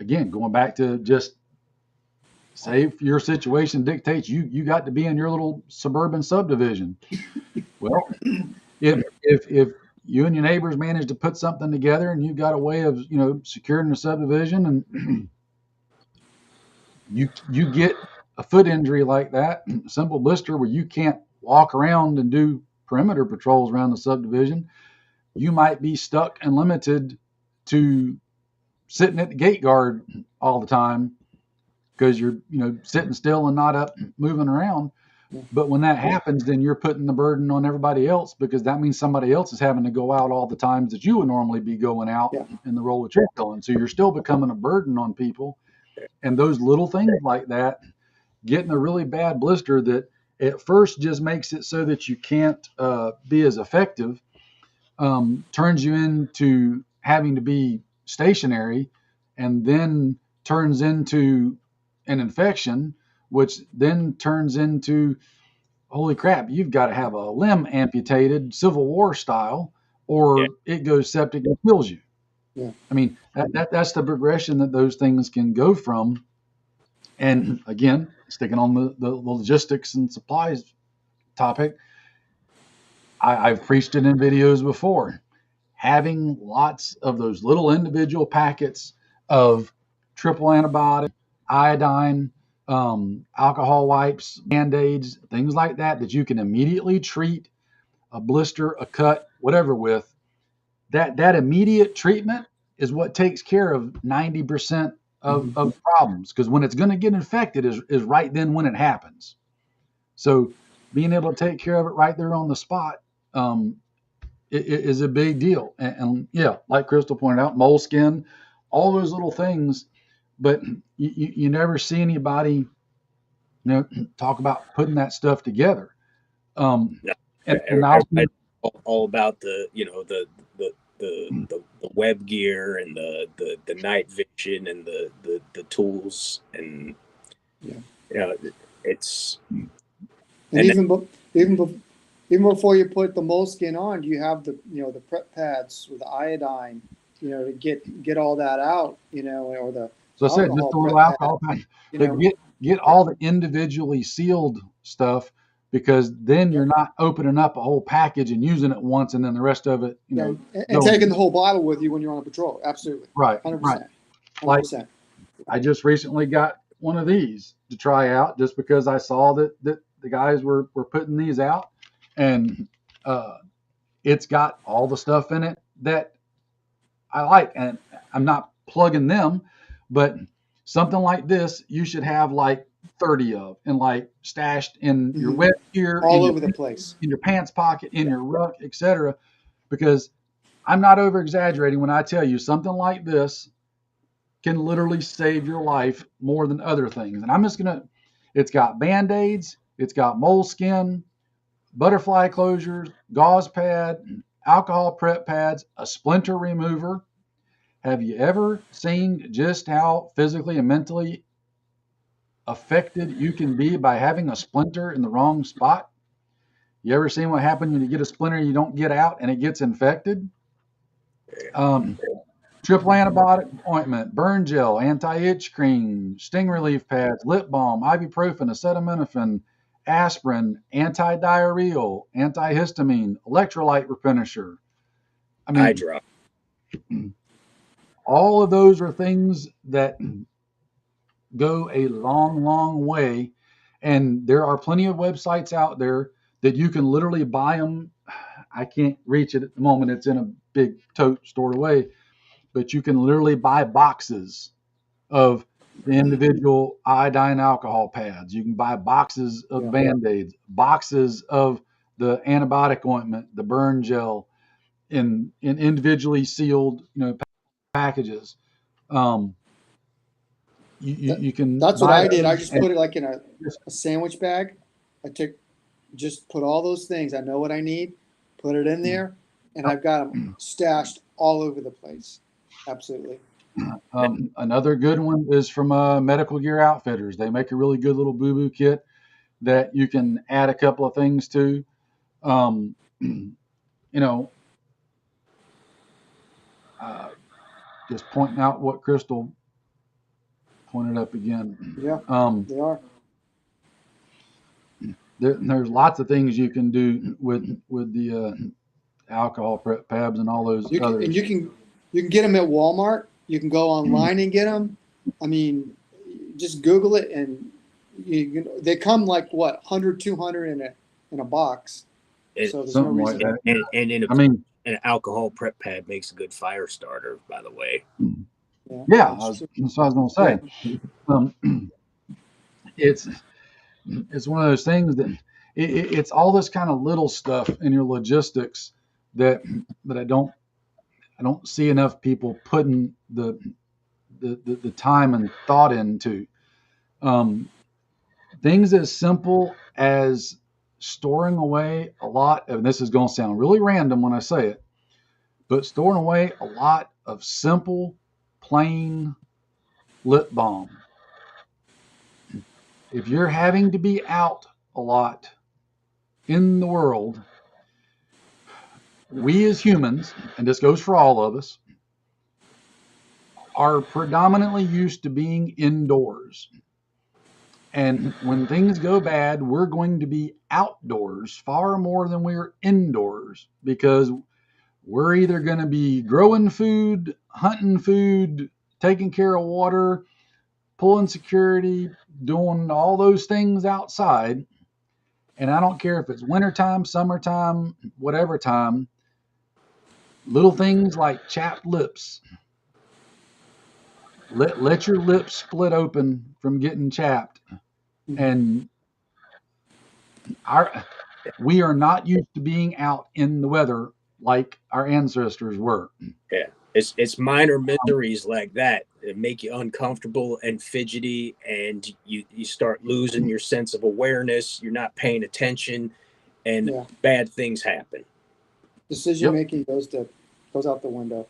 again, going back to just say if your situation dictates you got to be in your little suburban subdivision. Well, if you and your neighbors manage to put something together and you've got a way of, securing the subdivision, and you get a foot injury like that, a simple blister where you can't walk around and do perimeter patrols around the subdivision, you might be stuck and limited to sitting at the gate guard all the time because you're, sitting still and not up moving around. But when that happens, then you're putting the burden on everybody else, because that means somebody else is having to go out all the times that you would normally be going out Yeah. in the role that you're filling. So you're still becoming a burden on people. And those little things like that, getting a really bad blister that at first just makes it so that you can't be as effective, turns you into having to be stationary, and then turns into an infection, which then turns into, holy crap, you've got to have a limb amputated Civil War style, Yeah. or it goes septic and kills you. Yeah. I mean, that's the progression that those things can go from. And again, sticking on the logistics and supplies topic, I've preached it in videos before. Having lots of those little individual packets of triple antibiotic, iodine, alcohol wipes, band-aids, things like that, that you can immediately treat a blister, a cut, whatever with, that immediate treatment is what takes care of 90% of problems. Because when it's going to get infected is right then when it happens. So being able to take care of it right there on the spot, is a big deal. And yeah, like Crystal pointed out, moleskin, all those little things, but you never see anybody, talk about putting that stuff together. No, And I'll everybody's all about the web gear and the night vision and the tools, and it's And and even before you put the moleskin on, you have the prep pads with the iodine, to get all that out, or the so I said just alcohol a little prep alcohol pad, pack, you but know. get all the individually sealed stuff, because then you're not opening up a whole package and using it once and then the rest of it, Yeah, and going. taking the whole bottle with you when you're on a patrol. Absolutely. Right, 100%. like 100%. I just recently got one of these to try out, just because I saw that the guys were putting these out, and it's got all the stuff in it that I like, and I'm not plugging them, but something like this you should have like 30 of, and like stashed in your web gear, All over the place. in your pants pocket, in Yeah. your ruck, etc. Because I'm not over exaggerating when I tell you something like this can literally save your life more than other things. And I'm just gonna, it's got band-aids, it's got moleskin, butterfly closures, gauze pad, alcohol prep pads, a splinter remover. Have you ever seen just how physically and mentally affected you can be by having a splinter in the wrong spot? You ever seen what happens when you get a splinter and you don't get out and it gets infected? Um, Triple antibiotic ointment, burn gel, anti-itch cream, sting relief pads, lip balm, ibuprofen, acetaminophen, aspirin, anti-diarrheal, antihistamine, electrolyte replenisher. I eye mean, drop. all of those are things that go a long, long way. And there are plenty of websites out there that you can literally buy them. I can't reach it at the moment. It's in a big tote stored away, but you can literally buy boxes of the individual iodine alcohol pads. You can buy boxes of Yeah. band-aids, boxes of the antibiotic ointment, the burn gel, in individually sealed, packages. Um, you can That's what buy I did. I those just and put it like in just, a sandwich bag. I just put all those things. I know what I need, put it in there, and I've got them stashed all over the place. Absolutely. another good one is from Medical Gear Outfitters. They make a really good little boo-boo kit that you can add a couple of things to. Um, you know, uh, just pointing out what Crystal pointed up again. Yeah, they are. There's lots of things you can do with the alcohol prep pads and all those You can, and others. you can get them at Walmart. You can go online and get them. I mean, just Google it, and they come like what 100, 200 in a box. And, So there's no Something like reason. that. and I mean, an alcohol prep pad makes a good fire starter, by the way. Yeah, yeah, that's true. that's what I was going to Yeah. say. It's it's one of those things that it's all this kind of little stuff in your logistics that I don't see enough people putting the time and thought into. Um, Things as simple as storing away a lot, and this is going to sound really random when I say it, but storing away a lot of simple, plain lip balm. If you're having to be out a lot in the world, we as humans, and this goes for all of us, are predominantly used to being indoors. And when things go bad, we're going to be outdoors far more than we're indoors because we're either going to be growing food, hunting food, taking care of water, pulling security, doing all those things outside. And I don't care if it's wintertime, summertime, whatever time, little things like chapped lips. Let your lips split open from getting chapped. Mhm. And our we are not used to being out in the weather like our ancestors were. Yeah, it's minor miseries like that that make you uncomfortable and fidgety, and you start losing your sense of awareness. You're not paying attention, and Yeah. bad things happen. Decision Yep. making goes out the window.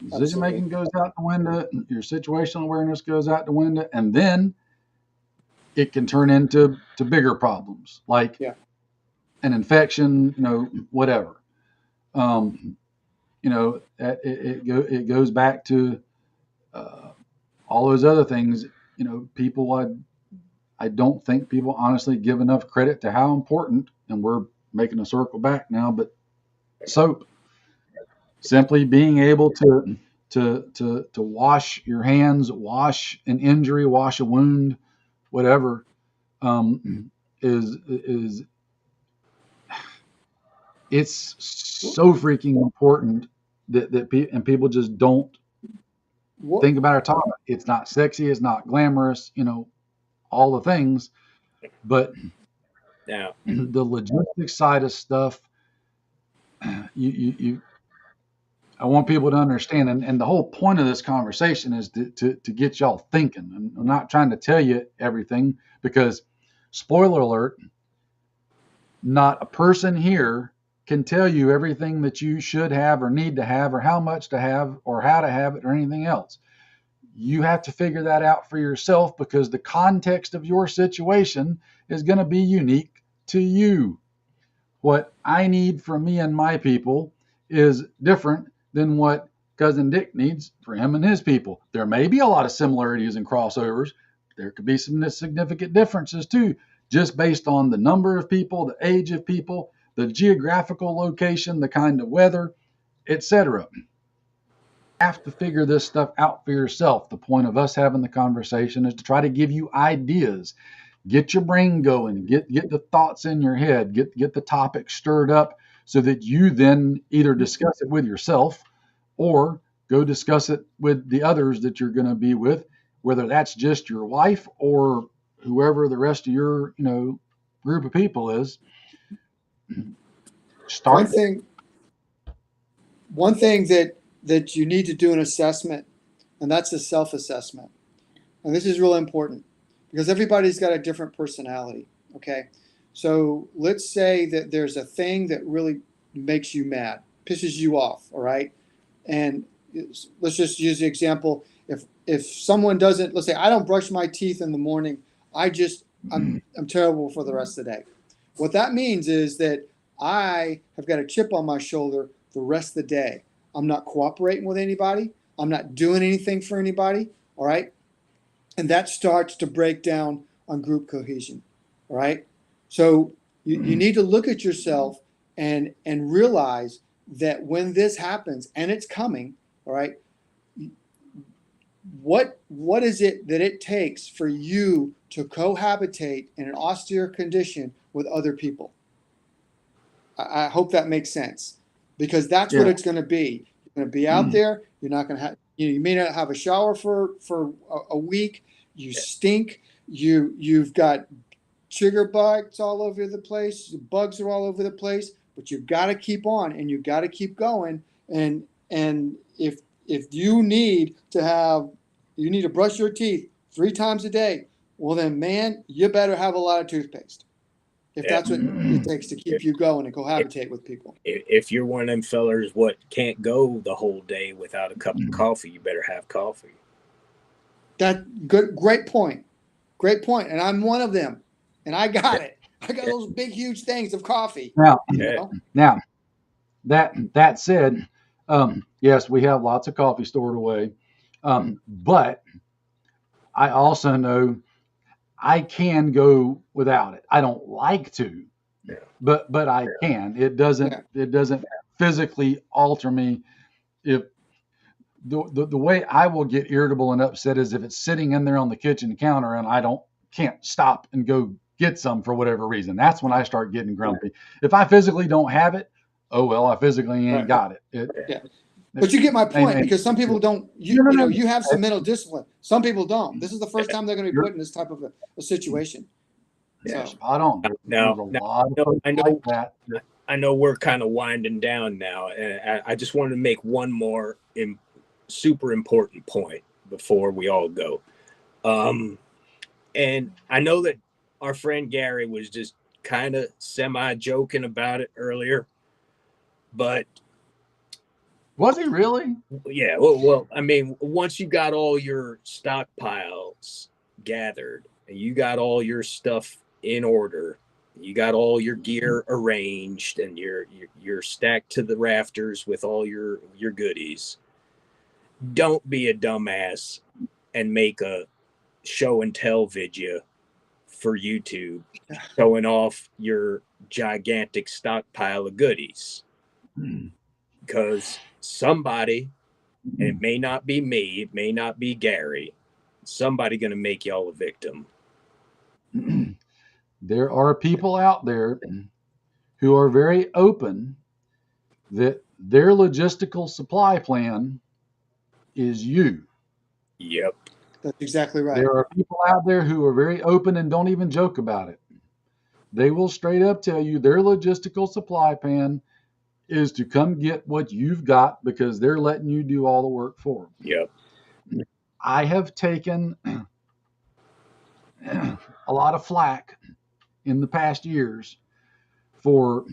Decision Absolutely. making goes out the window, your situational awareness goes out the window, and then it can turn into bigger problems like Yeah. an infection, whatever. Um, it goes back to uh, all those other things. People, I don't think people honestly give enough credit to how important, and we're making a circle back now, but soap, simply being able to wash your hands, wash an injury, wash a wound, whatever, is it's so freaking important and people just don't What think about or talk about it. It's not sexy, it's not glamorous, all the things, but Now, the logistics side of stuff, you I want people to understand, and the whole point of this conversation is to get y'all thinking. And I'm not trying to tell you everything because, spoiler alert, not a person here can tell you everything that you should have or need to have or how much to have or how to have it or anything else. You have to figure that out for yourself because the context of your situation is going to be unique to you. What I need from me and my people is different than what cousin Dick needs for him and his people. There may be a lot of similarities and crossovers. There could be some significant differences too, just based on the number of people, the age of people, the geographical location, the kind of weather, etc. Have to figure this stuff out for yourself. The point of us having the conversation is to try to give you ideas, get your brain going, get the thoughts in your head, get the topic stirred up so that you then either discuss it with yourself or go discuss it with the others that you're going to be with, whether that's just your wife or whoever the rest of your group of people is. one Start. thing one thing that you need to do an assessment, and that's a self assessment. and this is really important because everybody's got a different personality. Okay. So let's say that there's a thing that really makes you mad, pisses you off. All right. And let's just use the example. If someone doesn't, let's say I don't brush my teeth in the morning, I'm terrible for the rest of the day. What that means is that I have got a chip on my shoulder the rest of the day. I'm not cooperating with anybody. I'm not doing anything for anybody. All right. And that starts to break down on group cohesion. All right. So you need to look at yourself and realize that when this happens, and it's coming, all right, what is it that it takes for you to cohabitate in an austere condition with other people? I hope that makes sense, because that's what it's going to be. You're going to be out there. You're not going to have. You may not have a shower for a week. You stink. You've got sugar bugs all over the place. The bugs are all over the place. But you've got to keep on, and you've got to keep going. And if you need to brush your teeth 3 times a day, well then, man, you better have a lot of toothpaste. If that's what it takes to keep you going and cohabitate with people. If you're one of them fellers what can't go the whole day without a cup of coffee, you better have coffee. That good, great point. Great point. And I'm one of them. And I got it. I got those big, huge things of coffee. Now, that said, yes, we have lots of coffee stored away, but I also know I can go without it. I don't like to, but I can. It doesn't physically alter me. If the way I will get irritable and upset is if it's sitting in there on the kitchen counter and can't stop and go get some for whatever reason. That's when I start getting grumpy. If I physically don't have it, oh well, I physically ain't got it. But you get my point, because some people don't. You have some mental discipline. Some people don't. This is the first time they're going to be put in this type of a situation. Yeah, spot on. I know we're kind of winding down now, and I just wanted to make one more super important point before we all go. And I know that our friend Gary was just kind of semi-joking about it earlier, but was he really? Yeah. Well, I mean, once you got all your stockpiles gathered and you got all your stuff in order, you got all your gear arranged, and you're stacked to the rafters with all your goodies. Don't be a dumbass and make a show and tell video for YouTube showing off your gigantic stockpile of goodies. Because somebody, and it may not be me, it may not be Gary, somebody going to make y'all a victim. There are people out there who are very open that their logistical supply plan is you. Yep. That's exactly right. There are people out there who are very open and don't even joke about it. They will straight up tell you their logistical supply plan is to come get what you've got because they're letting you do all the work for them. Yep. I have taken a lot of flack in the past years for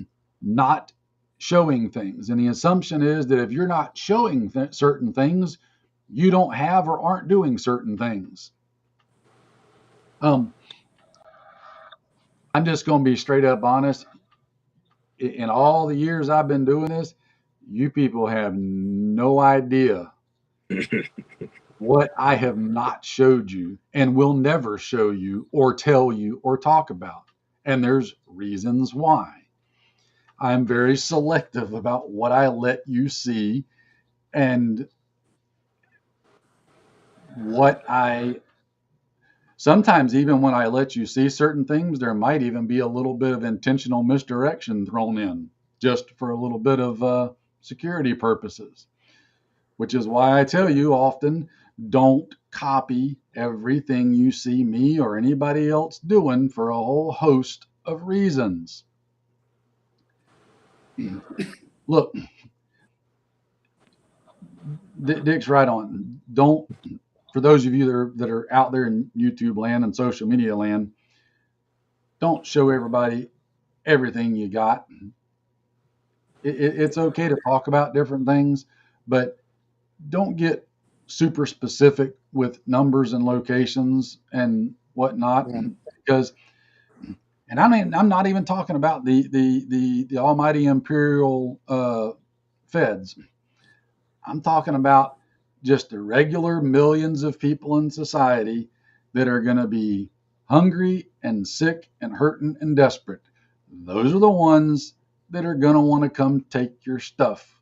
not showing things. And the assumption is that if you're not showing certain things, you don't have or aren't doing certain things. I'm just going to be straight up honest. In all the years I've been doing this, you people have no idea what I have not showed you and will never show you or tell you or talk about. And there's reasons why. I'm very selective about what I let you see and sometimes even when I let you see certain things, there might even be a little bit of intentional misdirection thrown in just for a little bit of security purposes, which is why I tell you often, don't copy everything you see me or anybody else doing for a whole host of reasons. Look, Dick's right on. Don't for those of you that are out there in YouTube land and social media land, don't show everybody everything you got. It's okay to talk about different things, but don't get super specific with numbers and locations and whatnot, Yeah. because, and I mean, I'm not even talking about the almighty imperial feds. I'm talking about just the regular millions of people in society that are going to be hungry and sick and hurting and desperate. Those are the ones that are going to want to come take your stuff.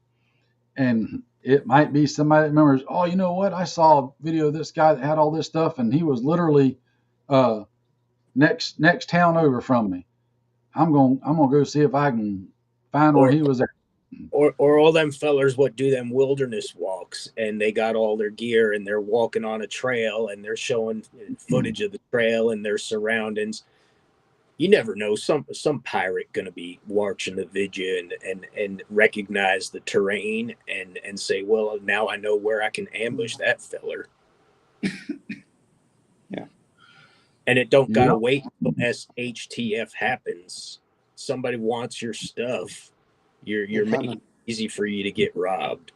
And it might be somebody that remembers, oh, you know what? I saw a video of this guy that had all this stuff, and he was literally uh, next town over from me. I'm gonna go see if I can find where Or he was at. or all them fellers what do them wilderness walks, and they got all their gear and they're walking on a trail and they're showing footage of the trail and their surroundings. You never know, some pirate gonna be watching the video and recognize the terrain and say, well, now I know where I can ambush that feller. Yeah. And it don't gotta Yep. wait until SHTF happens. Somebody wants your stuff. You're making it easy for you to get robbed.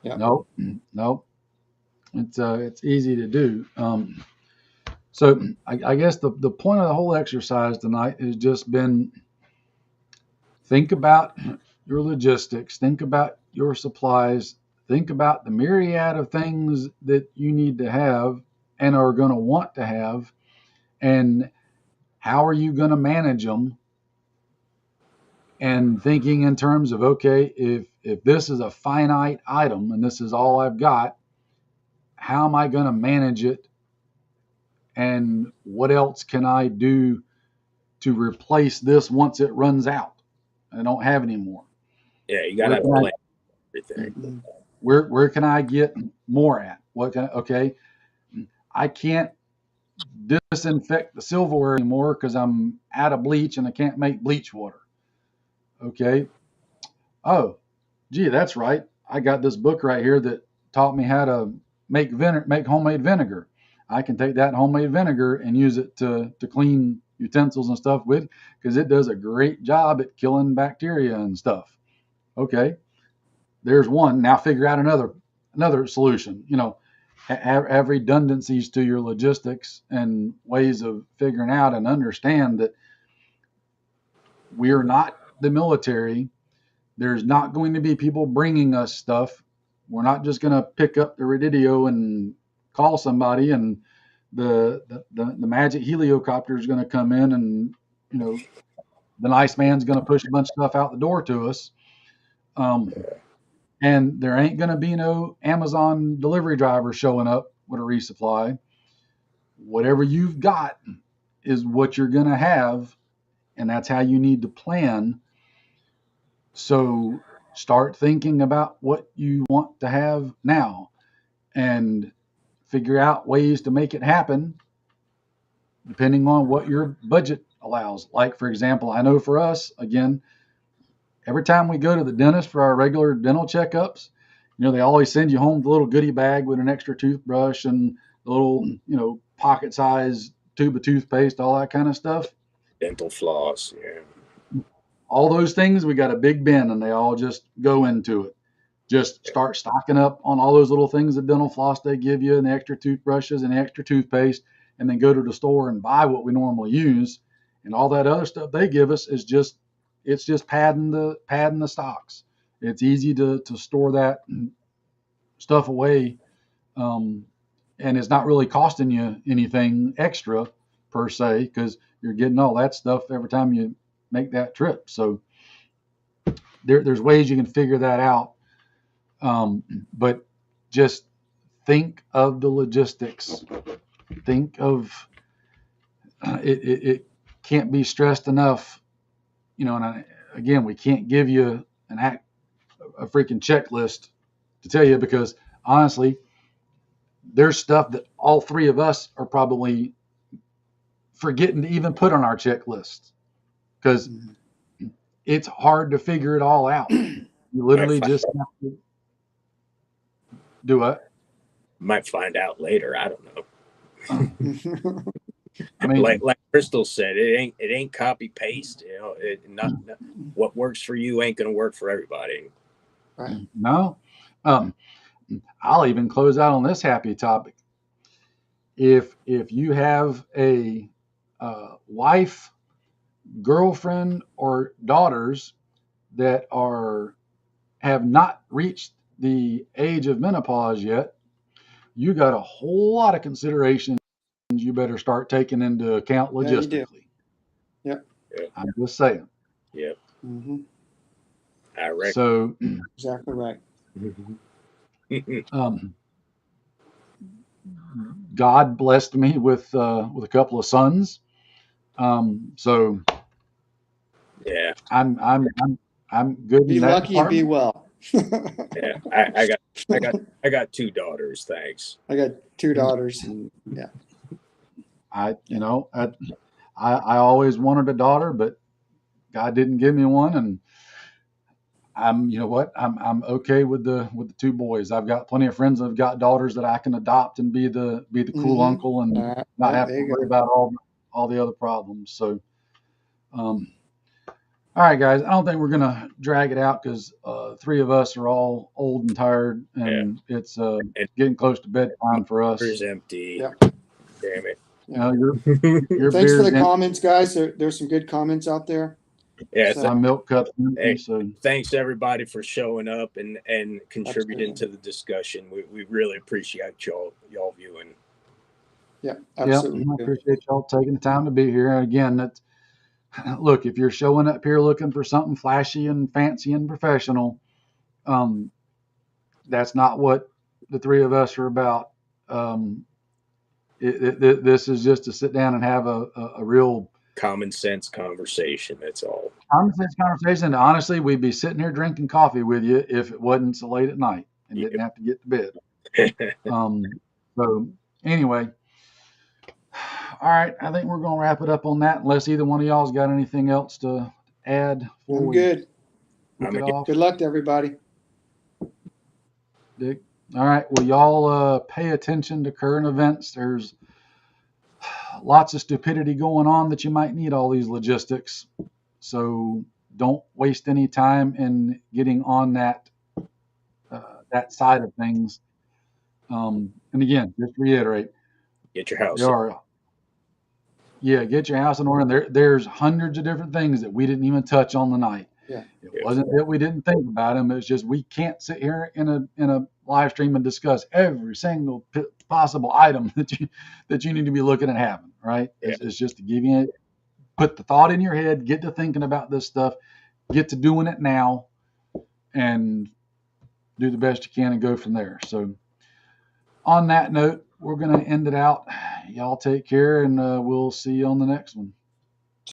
Yeah. Nope. Nope. It's easy to do. So I guess the point of the whole exercise tonight has just been, think about your logistics, think about your supplies, think about the myriad of things that you need to have and are going to want to have, and how are you going to manage them, and thinking in terms of, okay, if this is a finite item and this is all I've got, how am I going to manage it, and what else can I do to replace this once it runs out and I don't have any more. Yeah, you gotta Where have can a I plan for everything. Mm-hmm. where can I get more at? What can I, okay, I can't disinfect the silverware anymore because I'm out of bleach and I can't make bleach water. Okay. Oh, gee, that's right. I got this book right here that taught me how to make homemade vinegar. I can take that homemade vinegar and use it to clean utensils and stuff with, because it does a great job at killing bacteria and stuff. Okay, there's one. Now figure out another solution. Have redundancies to your logistics and ways of figuring out, and understand that we're not the military. There's not going to be people bringing us stuff. We're not just going to pick up the radio and call somebody, and the magic heliocopter is going to come in, and the nice man's going to push a bunch of stuff out the door to us. And there ain't going to be no Amazon delivery driver showing up with a resupply. Whatever you've got is what you're going to have, and that's how you need to plan. So start thinking about what you want to have now, and figure out ways to make it happen depending on what your budget allows. Like, for example, I know for us, again, every time we go to the dentist for our regular dental checkups, they always send you home the little goodie bag with an extra toothbrush and the little, pocket size tube of toothpaste, all that kind of stuff. Dental floss, yeah. All those things, we got a big bin and they all just go into it. Just start stocking up on all those little things, the dental floss they give you, and the extra toothbrushes and the extra toothpaste, and then go to the store and buy what we normally use. And all that other stuff they give us is just padding the stocks. It's easy to store that stuff away, and it's not really costing you anything extra per se, because you're getting all that stuff every time you make that trip. So there's ways you can figure that out. But just think of the logistics. Think of it can't be stressed enough. And again, we can't give you a freaking checklist to tell you, because honestly, there's stuff that all three of us are probably forgetting to even put on our checklist, because it's hard to figure it all out. You literally just have to do it. Might find out later. I don't know. I mean, like Crystal said, it ain't copy paste. You know, not what works for you ain't gonna work for everybody. Right. no. I'll even close out on this happy topic. If you have a wife, girlfriend, or daughters that have not reached the age of menopause yet, you got a whole lot of considerations you better start taking into account Yeah, you do. logistically. Yep. I'm just saying. Yep. Mm-hmm. I reckon. So, Exactly right. God blessed me with a couple of sons. So Yeah. I'm good Be in that lucky and be department. Yeah. I got 2 daughters. Thanks. I got 2 daughters, and yeah. I always wanted a daughter, but God didn't give me one, and I'm okay with the 2 boys. I've got plenty of friends that have got daughters that I can adopt and be the cool Mm-hmm. uncle and not Yeah, have there to you worry go. about all the other problems. So, all right, guys, I don't think we're gonna drag it out because 3 of us are all old and tired, Yeah. and it's And getting close to bedtime for my us. beer's empty. Yeah. Damn it. Yeah. Your Thanks for beer's the empty, comments, guys. There's some good comments out there. Yeah. So my milk cup's empty, Hey, so thanks everybody for showing up and contributing absolutely. to the discussion. We really appreciate y'all viewing. Yeah, yeah, absolutely. I appreciate y'all taking the time to be here. And again, that's look, if you're showing up here looking for something flashy and fancy and professional, um, that's not what the 3 of us are about. Um, this is just to sit down and have a real Common sense conversation. That's all. common sense conversation. Honestly, we'd be sitting here drinking coffee with you if it wasn't so late at night and didn't have to get to bed. So anyway, all right, I think we're going to wrap it up on that unless either one of y'all's got anything else to add before I'm we good. kick it off. Good luck to everybody. Dick. All right, well, y'all pay attention to current events. There's lots of stupidity going on that you might need all these logistics. So don't waste any time in getting on that side of things. And again, just to reiterate, Get your house. there are get your house in order. There's hundreds of different things that we didn't even touch on the night. Yeah. It wasn't that we didn't think about them. It's just we can't sit here in a live stream and discuss every single possible item that you need to be looking at having. Right? Yeah. It's just to give you put the thought in your head, get to thinking about this stuff, get to doing it now, and do the best you can and go from there. So on that note, we're going to end it out. Y'all take care, and we'll see you on the next one.